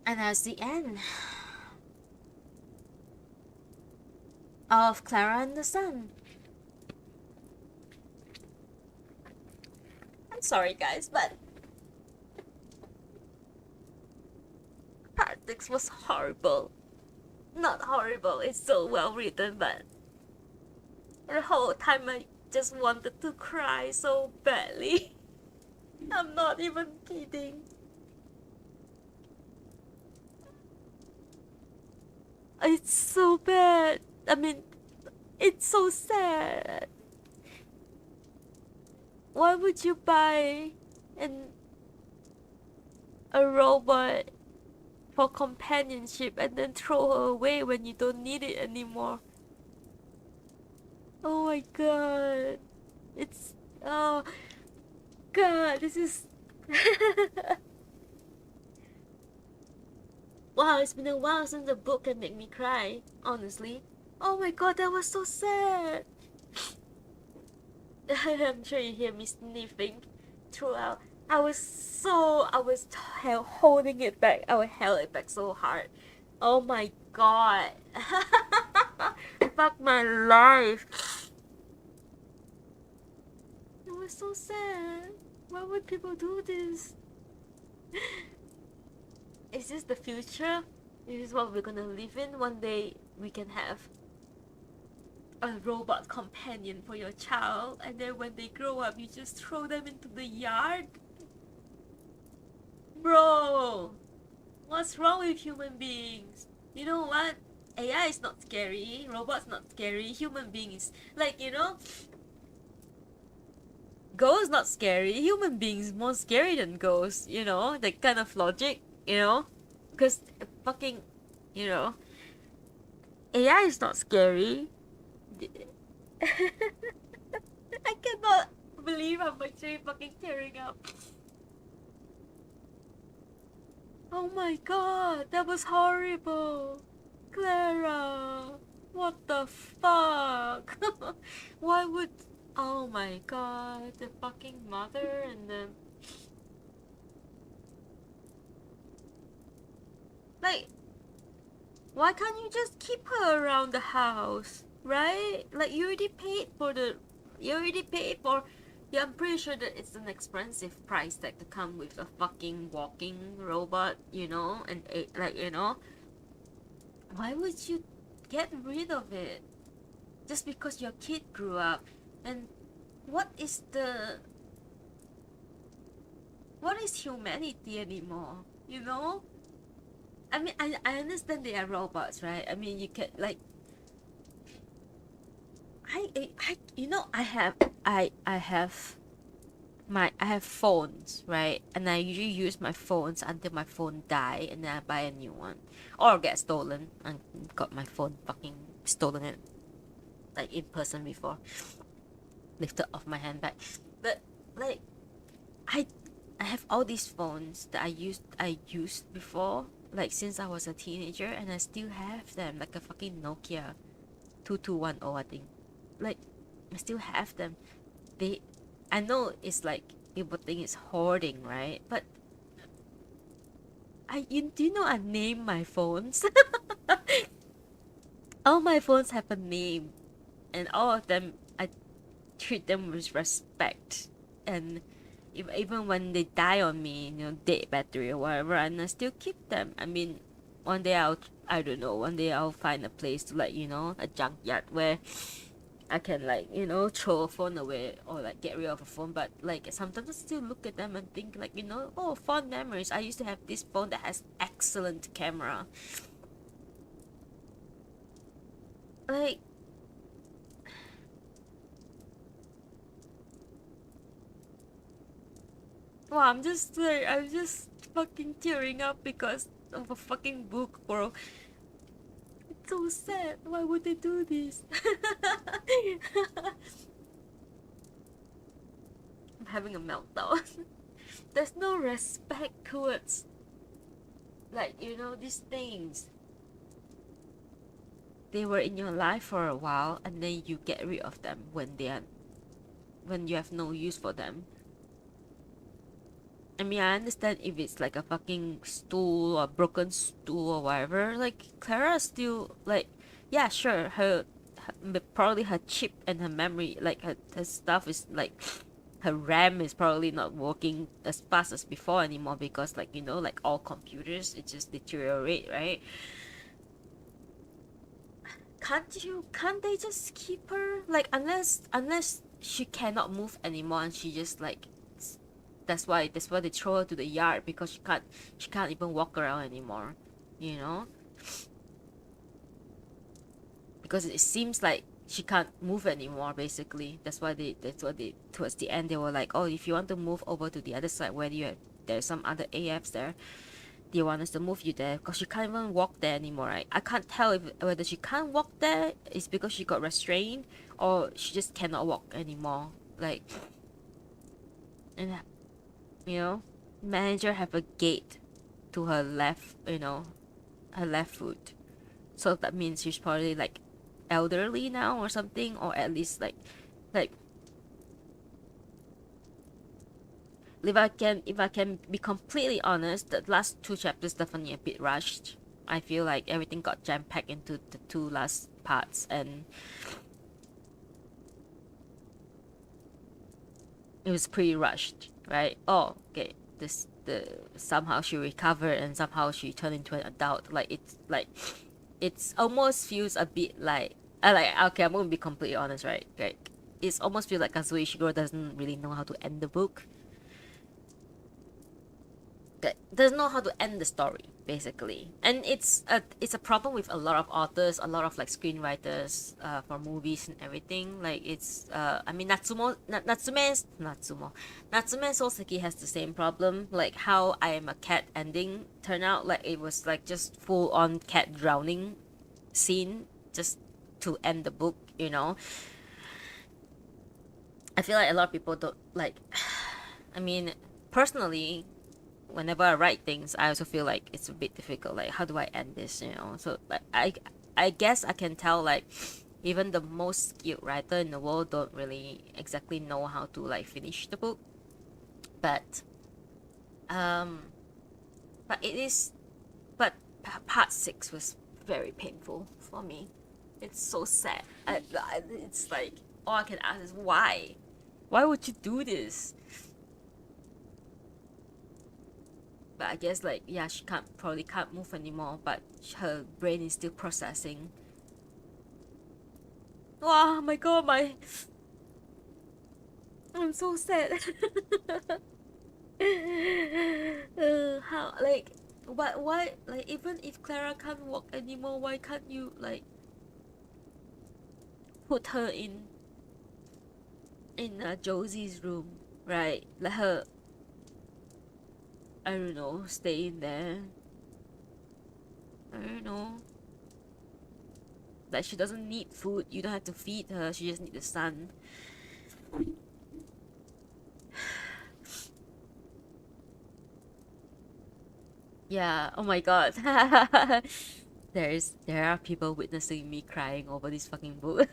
And that's the end of Klara and the Sun. I'm sorry, guys, but part 6 was horrible. Not horrible, it's so well written, but the whole time I just wanted to cry so badly. I'm not even kidding. It's so bad. I mean, it's so sad. Why would you buy an a robot for companionship and then throw her away when you don't need it anymore? Oh my god. It's oh god, this is wow, it's been a while since the book can make me cry, honestly. Oh my god, that was so sad. I'm sure you hear me sniffing throughout. I was holding it back. I held it back so hard. Oh my god. Fuck my life. It was so sad. Why would people do this? Is this the future? Is this what we're gonna live in? One day we can have a robot companion for your child, and then when they grow up, you just throw them into the yard? Bro, what's wrong with human beings? You know what? AI is not scary, robots not scary, human beings, like, you know, Ghosts not scary. Human beings more scary than ghosts. You know that kind of logic. You know, because fucking, you know, AI is not scary. I cannot believe I'm actually fucking tearing up. Oh my god, that was horrible. Klara, what the fuck? Why would. Oh my god, the fucking mother and the. Like, why can't you just keep her around the house? Right? Like, you already paid for the. You already paid for. Yeah, I'm pretty sure that it's an expensive price tag to come with a fucking walking robot, you know? And, like, you know? Why would you get rid of it? Just because your kid grew up? And what is the. What is humanity anymore? You know? I mean, I understand they are robots, right? I mean, you can, like. You know, I have I have phones, right? And I usually use my phones until my phone die, and then I buy a new one, or get stolen. And got my phone fucking stolen it, like in person before, lifted off my handbag. But like, I I have all these phones that I used before, like since I was a teenager, and I still have them, like a fucking Nokia 2210, I think. Like, I still have them. They, I know it's like people think it's hoarding, right? But do you know I name my phones? All my phones have a name, and all of them I treat them with respect. And even when they die on me, you know, dead battery or whatever, and I still keep them. I mean, one day I don't know, one day I'll find a place to, like, you know, a junkyard where I can, like, you know, throw a phone away or like get rid of a phone. But like sometimes I still look at them and think, like, you know, oh, fond memories. I used to have this phone that has excellent camera. Like, wow, I'm just fucking tearing up because of a fucking book, bro. It's so sad. Why would they do this? I'm having a meltdown. There's no respect towards, like, you know, these things. They were in your life for a while, and then you get rid of them when you have no use for them. I mean, I understand if it's like a fucking stool or broken stool or whatever. Like, Klara still, like, yeah, sure, probably her chip and her memory, like her stuff is like, her RAM is probably not working as fast as before anymore because, like, you know, like all computers, it just deteriorate, right? Can't they just keep her, like, unless she cannot move anymore and she just like, that's why they throw her to the yard, because she can't even walk around anymore, you know, because it seems like she can't move anymore, basically. That's why they towards the end they were like, oh, if you want to move over to the other side where there's some other AFs there, do you want us to move you there? Because she can't even walk there anymore, right? I can't tell if whether she can't walk there is because she got restrained or she just cannot walk anymore. Like, and you know, manager have a gate to her left, you know, her left foot. So that means she's probably like elderly now or something, or at least like if I can be completely honest, the last two chapters definitely a bit rushed. I feel like everything got jam packed into the two last parts, and it was pretty rushed, right? Oh, okay. This the Somehow she recovered and somehow she turned into an adult. It's almost feels a bit like, okay, I'm gonna be completely honest, right? Like, it's almost feels like Kazuo Ishiguro doesn't really know how to end the book. doesn't know how to end the story basically, and it's a problem with a lot of authors, a lot of like screenwriters for movies and everything. Like it's I mean Natsume Soseki has the same problem, like how I Am a Cat ending turned out. Like it was like just full on cat drowning scene just to end the book, you know. I feel like a lot of people don't like I mean, personally, whenever I write things, I also feel like it's a bit difficult. Like, how do I end this? You know, so like I guess I can tell like even the most skilled writer in the world don't really exactly know how to like finish the book. But um, but it is but part six was very painful for me. It's so sad. It's like all I can ask is why. Why would you do this? But I guess like yeah, she probably can't move anymore, but her brain is still processing. Wow, my god, I'm so sad. How like but why like even if Clara can't walk anymore, why can't you like put her in Josie's room, right? Let her, I don't know, stay in there. I don't know. Like she doesn't need food. You don't have to feed her. She just needs the sun. Yeah. Oh my god. There are people witnessing me crying over this fucking book.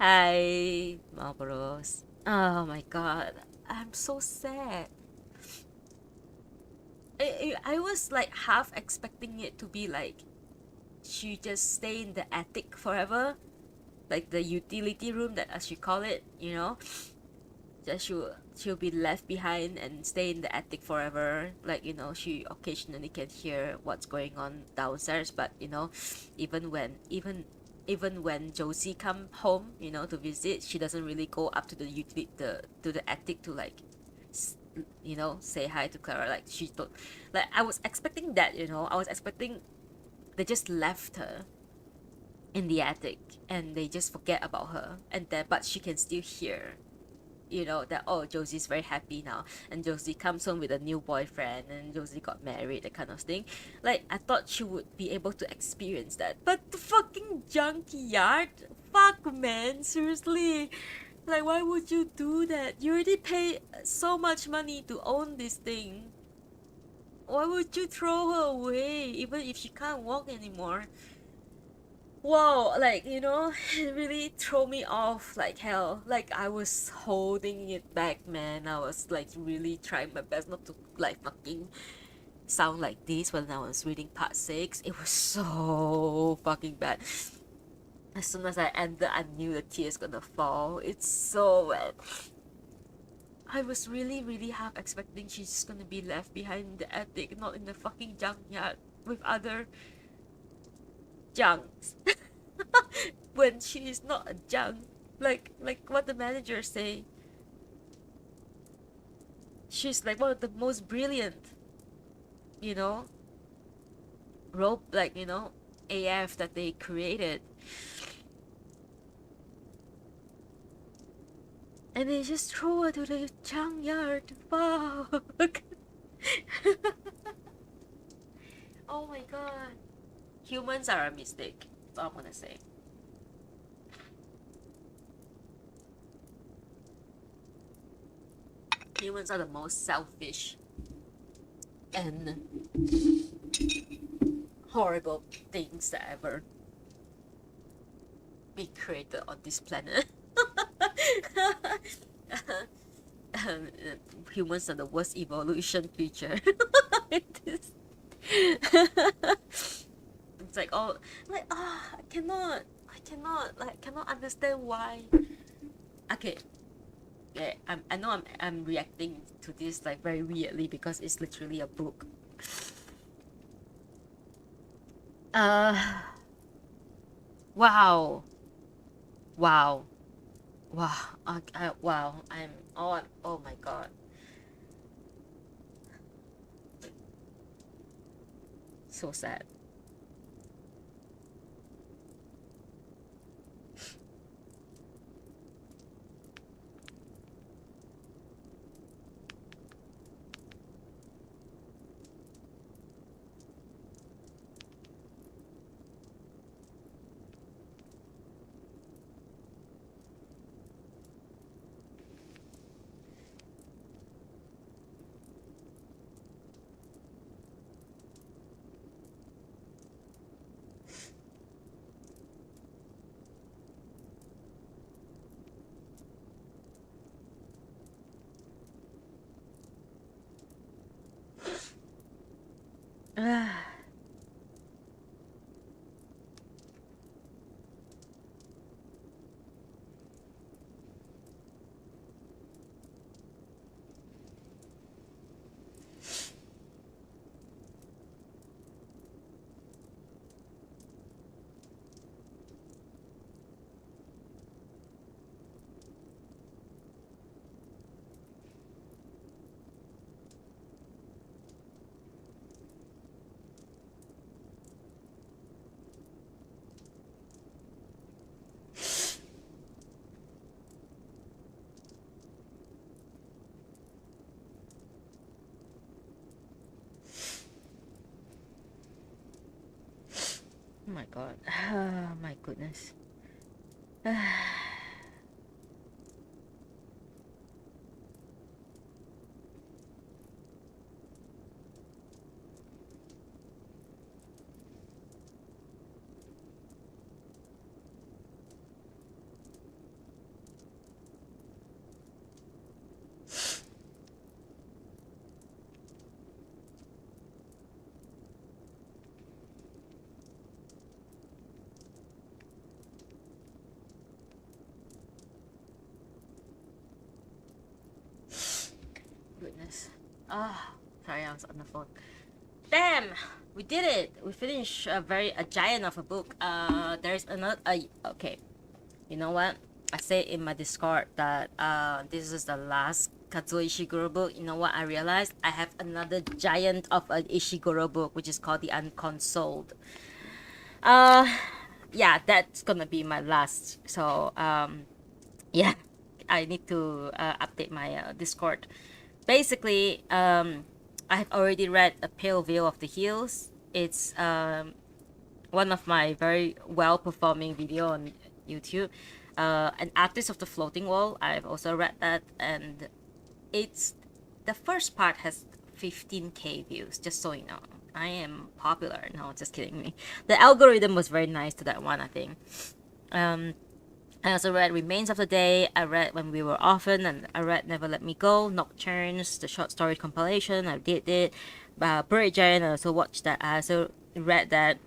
Hi, Marlboros. Oh my god. I'm so sad. I was like half expecting it to be like she just stay in the attic forever, like the utility room that as you call it, you know. That she'll be left behind and stay in the attic forever. Like you know, she occasionally can hear what's going on downstairs, but you know, even when Josie come home, you know, to visit, she doesn't really go up to the attic to like you know, say hi to Clara. Like she don't, like I was expecting that, you know, I was expecting they just left her in the attic and they just forget about her, and then but she can still hear, you know, that oh Josie's very happy now, and Josie comes home with a new boyfriend, and Josie got married, that kind of thing. Like I thought she would be able to experience that, but the fucking junkyard, fuck man, seriously. Like why would you do that? You already pay so much money to own this thing. Why would you throw her away even if she can't walk anymore? Wow, like you know, it really threw me off like hell. Like I was holding it back, man. I was like really trying my best not to like fucking sound like this when I was reading part six. It was so fucking bad. As soon as I ended, I knew the tears gonna fall. It's so bad. I was really, really half expecting she's gonna be left behind in the attic, not in the fucking junkyard with other junks. When she is not a junk, like what the manager say, she's like one of the most brilliant, you know, rope, like you know, AF that they created, and they just throw her to the junkyard. Fuck. Oh my god. Humans are a mistake. That's all I'm gonna say. Humans are the most selfish and horrible things that ever be created on this planet. um, Humans are the worst evolution feature. It's like oh, like I cannot understand why. Okay, yeah, I know I'm reacting to this like very weirdly because it's literally a book. Uh, wow, wow, wow, wow. I'm oh my god. So sad. Oh my god. Oh my goodness. Goodness. Ah, sorry, I was on the phone. Damn, we did it. We finished a giant of a book. There's another. Okay, you know what? I said in my Discord that this is the last Kazuo Ishiguro book. You know what? I realized I have another giant of an Ishiguro book, which is called The Unconsoled. Uh, yeah, that's gonna be my last. So yeah, I need to update my Discord. Basically, I have already read A Pale Veil of the Hills. It's one of my very well performing video on YouTube. An Artist of the Floating Wall. I've also read that, and it's the first part has 15k views. Just so you know, I am popular. No, just kidding me. The algorithm was very nice to that one, I think. Um, I also read Remains of the Day. I read When We Were Orphaned, and I read Never Let Me Go, Nocturnes, the short story compilation. I did it. Bird Giant, I also watched that. I also read that.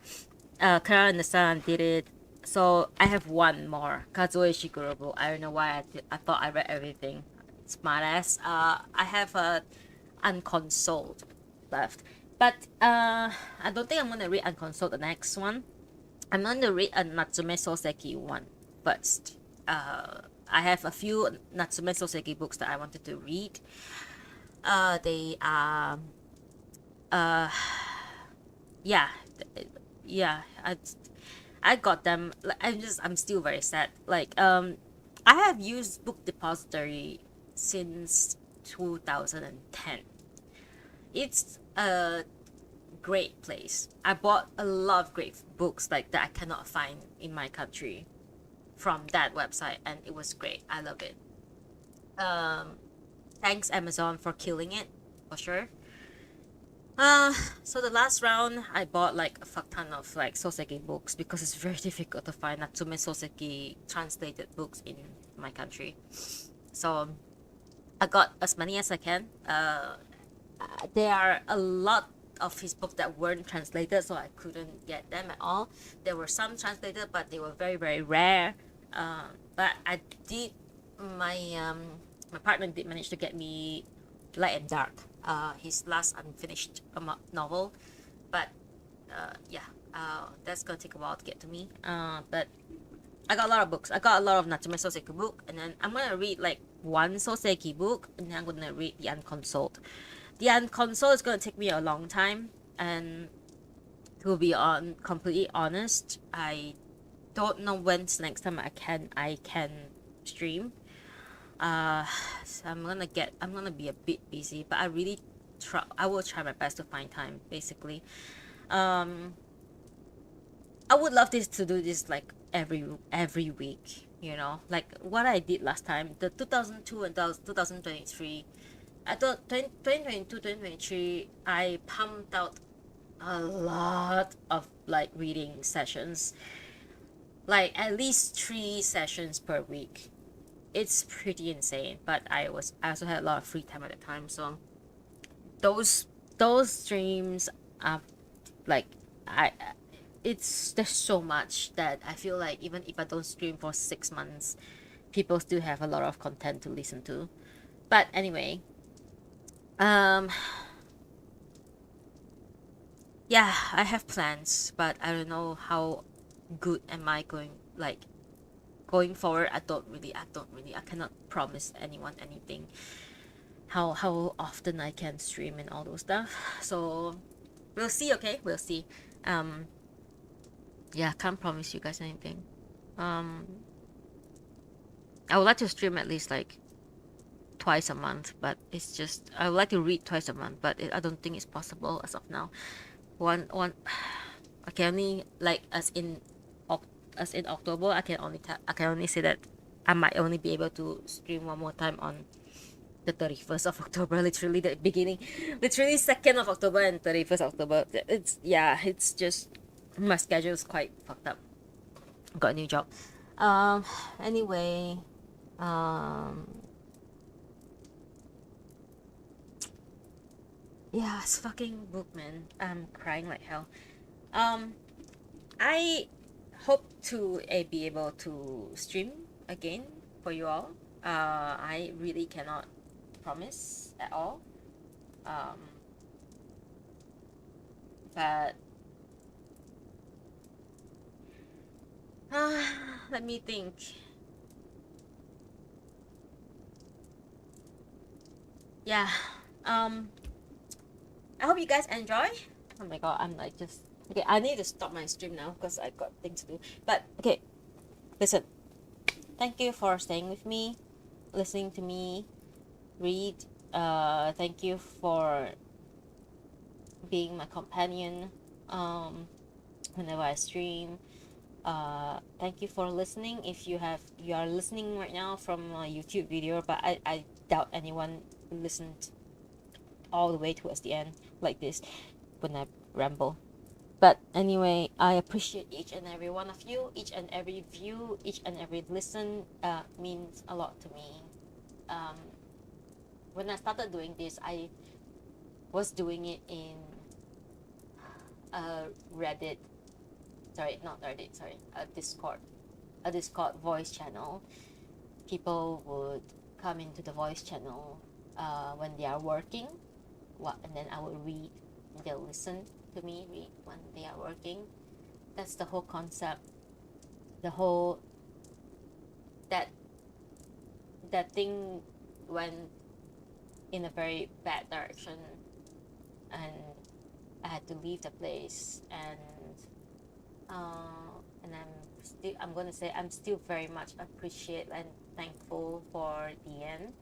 Klara and the Sun did it. So I have one more. Kazuo Ishiguro book. I don't know why I thought I read everything. Smartass. I have a Unconsoled left. But I don't think I'm gonna read Unconsoled the next one. I'm gonna read a Natsume Soseki one first. I have a few Natsume Soseki books that I wanted to read. They are, yeah, yeah. I got them. I'm still very sad. Like, I have used Book Depository since 2010. It's a great place. I bought a lot of great books like that I cannot find in my country from that website, and it was great. I love it. Um, Thanks Amazon for killing it, for sure. Uh, so the last round, I bought like a fuck ton of like Soseki books because it's very difficult to find Natsume Soseki translated books in my country. So I got as many as I can. There are a lot of his books that weren't translated, so I couldn't get them at all. There were some translated, but they were very very rare. But I did my my partner did manage to get me Light and Dark, his last unfinished novel, but yeah, that's gonna take a while to get to me. But I got a lot of books. I got a lot of Natsume Soseki book, and then I'm gonna read like one Soseki book, and then I'm gonna read The Unconsoled. The Unconsoled is gonna take me a long time, and To be on completely honest, I don't know when's next time I can stream. So I'm gonna be a bit busy, but I will try my best to find time. Basically, um, I would love this to do this like every week. You know, like what I did last time, the 2002 and 2023. I thought 2022, 2023, I pumped out a lot of like reading sessions, like at least 3 sessions per week. It's pretty insane, but I also had a lot of free time at the time, so those those streams are like I it's there's so much that I feel like even if I don't stream for 6 months, people still have a lot of content to listen to. But anyway, um yeah, I have plans, but I don't know how good am I going forward. I cannot promise anyone anything. How often I can stream and all those stuff. So we'll see, okay? We'll see. Um yeah, can't promise you guys anything. Um I would like to stream at least like twice a month, but it's just I would like to read twice a month, but I don't think it's possible as of now. One I can only like as in October I can only say that I might only be able to stream one more time on the 31st of October, literally the beginning, literally 2nd of October and 31st October. It's yeah, it's just my schedule is quite fucked up. Got a new job. Um anyway, um yeah, it's fucking book, man. I'm crying like hell. Um I hope to be able to stream again for you all. I really cannot promise at all. Um, but let me think. Yeah. Um, I hope you guys enjoy. Oh my god, I'm like just okay. I need to stop my stream now because I got things to do. But okay, listen. Thank you for staying with me, listening to me read. Thank you for being my companion whenever I stream. Thank you for listening. If you are listening right now from a YouTube video, but I doubt anyone listened all the way towards the end like this when I ramble. But anyway, I appreciate each and every one of you, each and every view, each and every listen means a lot to me. Um, when I started doing this, I was doing it in a Reddit, sorry, not Reddit, sorry, a Discord voice channel. People would come into the voice channel when they are working, and then I would read. They'll listen to me read when they are working. That's the whole concept. The whole that thing went in a very bad direction, and I had to leave the place, and I'm gonna say I'm still very much appreciate and thankful for Deanne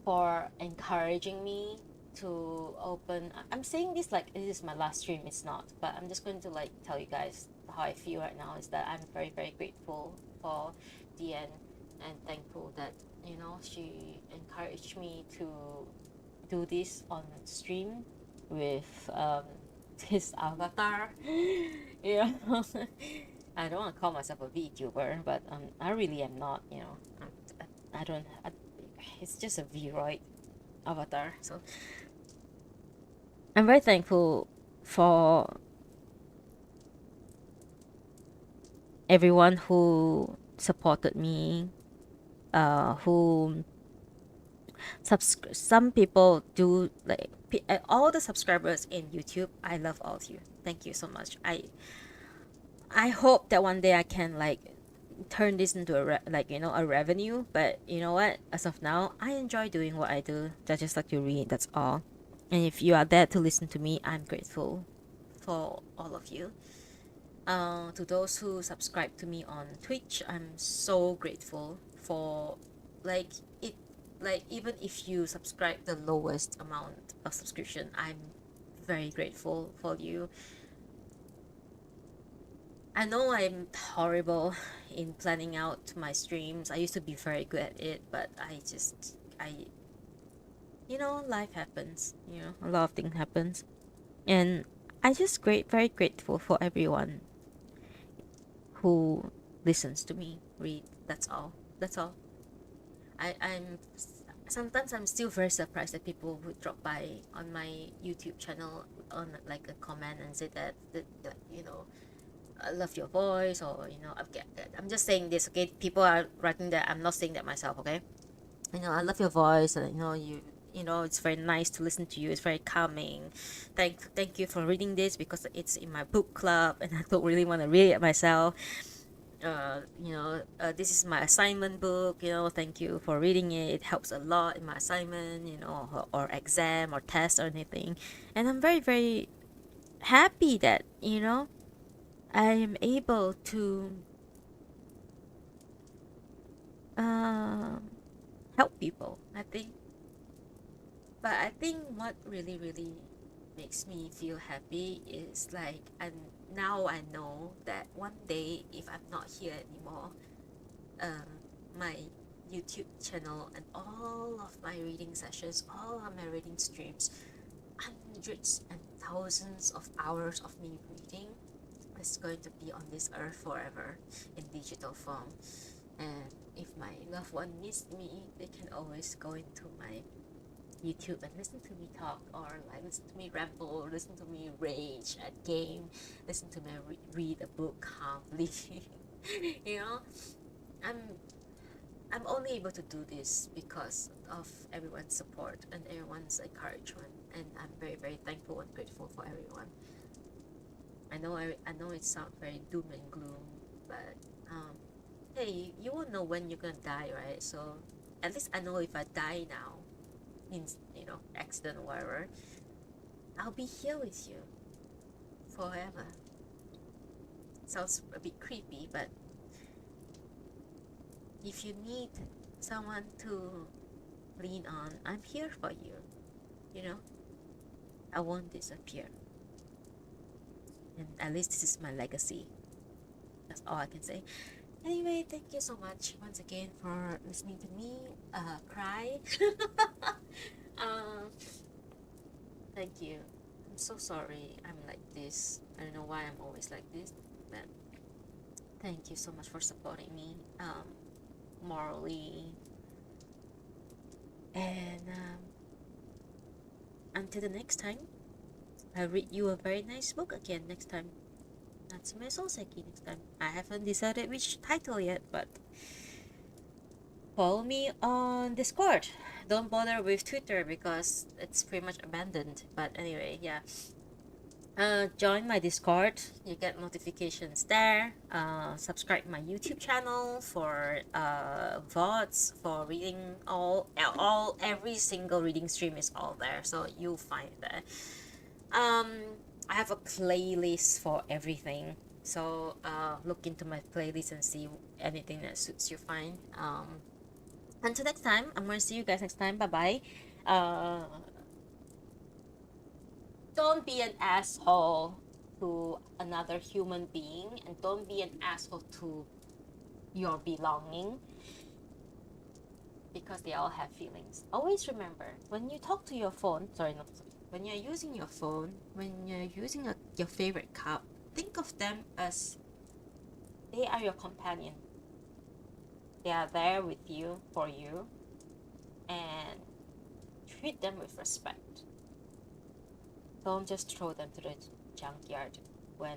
for encouraging me to open. I'm saying this like this is my last stream, it's not, but I'm just going to like tell you guys how I feel right now is that I'm very very grateful for Deanne and thankful that she encouraged me to do this on stream with this avatar. you know I don't want to call myself a VTuber, but I really am not. I don't it's just a Vroid avatar. So I'm very thankful for everyone who supported me, who some people do like all the subscribers in YouTube. I love all of you. Thank you so much. I hope that one day I can like turn this into a revenue, but you know what, as of now I enjoy doing what I do. I just like to read, that's all. And if you are there to listen to me, I'm grateful for all of you. To those who subscribe to me on Twitch, I'm so grateful for like it. Like even if you subscribe the lowest amount of subscription, I'm very grateful for you. I know I'm horrible in planning out my streams. I used to be very good at it, but I life happens. A lot of things happens, and I just very grateful for everyone who listens to me read. That's all. That's all. I'm sometimes I'm still very surprised that people would drop by on my YouTube channel on like a comment and say that I love your voice, or I'm just saying this, okay? People are writing that. I'm not saying that myself, okay? I love your voice, and it's very nice to listen to you. It's very calming. Thank you for reading this because it's in my book club, and I don't really want to read it myself. This is my assignment book. Thank you for reading it. It helps a lot in my assignment, or exam or test or anything. And I'm very, very happy that, I am able to help people, I think. But I think what really, really makes me feel happy is like, and now I know that one day if I'm not here anymore, my YouTube channel and all of my reading sessions, all of my reading streams, hundreds and thousands of hours of me reading is going to be on this earth forever in digital form. And if my loved one missed me, they can always go into my YouTube and listen to me talk, or like listen to me ramble, or listen to me rage at game, listen to me read a book calmly. you know, I'm I'm only able to do this because of everyone's support and everyone's encouragement, and I'm very, very thankful and grateful for everyone. I know it sounds very doom and gloom, but hey, you won't know when you're gonna die, right? So at least I know if I die now, means accident or whatever, I'll be here with you forever. Sounds a bit creepy, but if you need someone to lean on, I'm here for you. I won't disappear, and at least this is my legacy. That's all I can say. Anyway, thank you so much once again for listening to me cry. uh, Thank you. I'm so sorry I'm like this. I don't know why I'm always like this, but thank you so much for supporting me morally. And until the next time, I'll read you a very nice book again next time. Natsume Soseki next time. I haven't decided which title yet, but follow me on Discord. Don't bother with Twitter because it's pretty much abandoned. But anyway, yeah. Join my Discord. You get notifications there. Subscribe my YouTube channel for VODs, for reading every single reading stream is all there, so you'll find that. I have a playlist for everything, so look into my playlist and see anything that suits you fine. Until next time, I'm gonna see you guys next time. Bye bye. Don't be an asshole to another human being, and don't be an asshole to your belonging, because they all have feelings. Always remember, when you talk to your phone, when you're using your phone, when you're using your favorite cup, think of them as they are your companion. They are there with you, for you, and treat them with respect. Don't just throw them to the junkyard when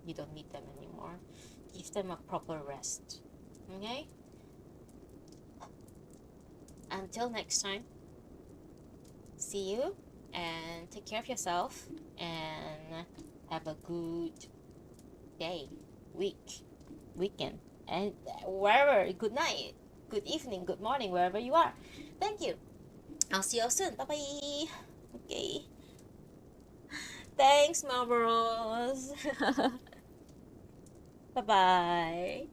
you don't need them anymore. Give them a proper rest. Okay? Until next time, see you, and take care of yourself, and have a good day, week, weekend, and wherever. Good night, good evening, good morning, wherever you are. Thank you. I'll see you all soon. Bye bye. Okay. Thanks, Marlboros. Bye bye.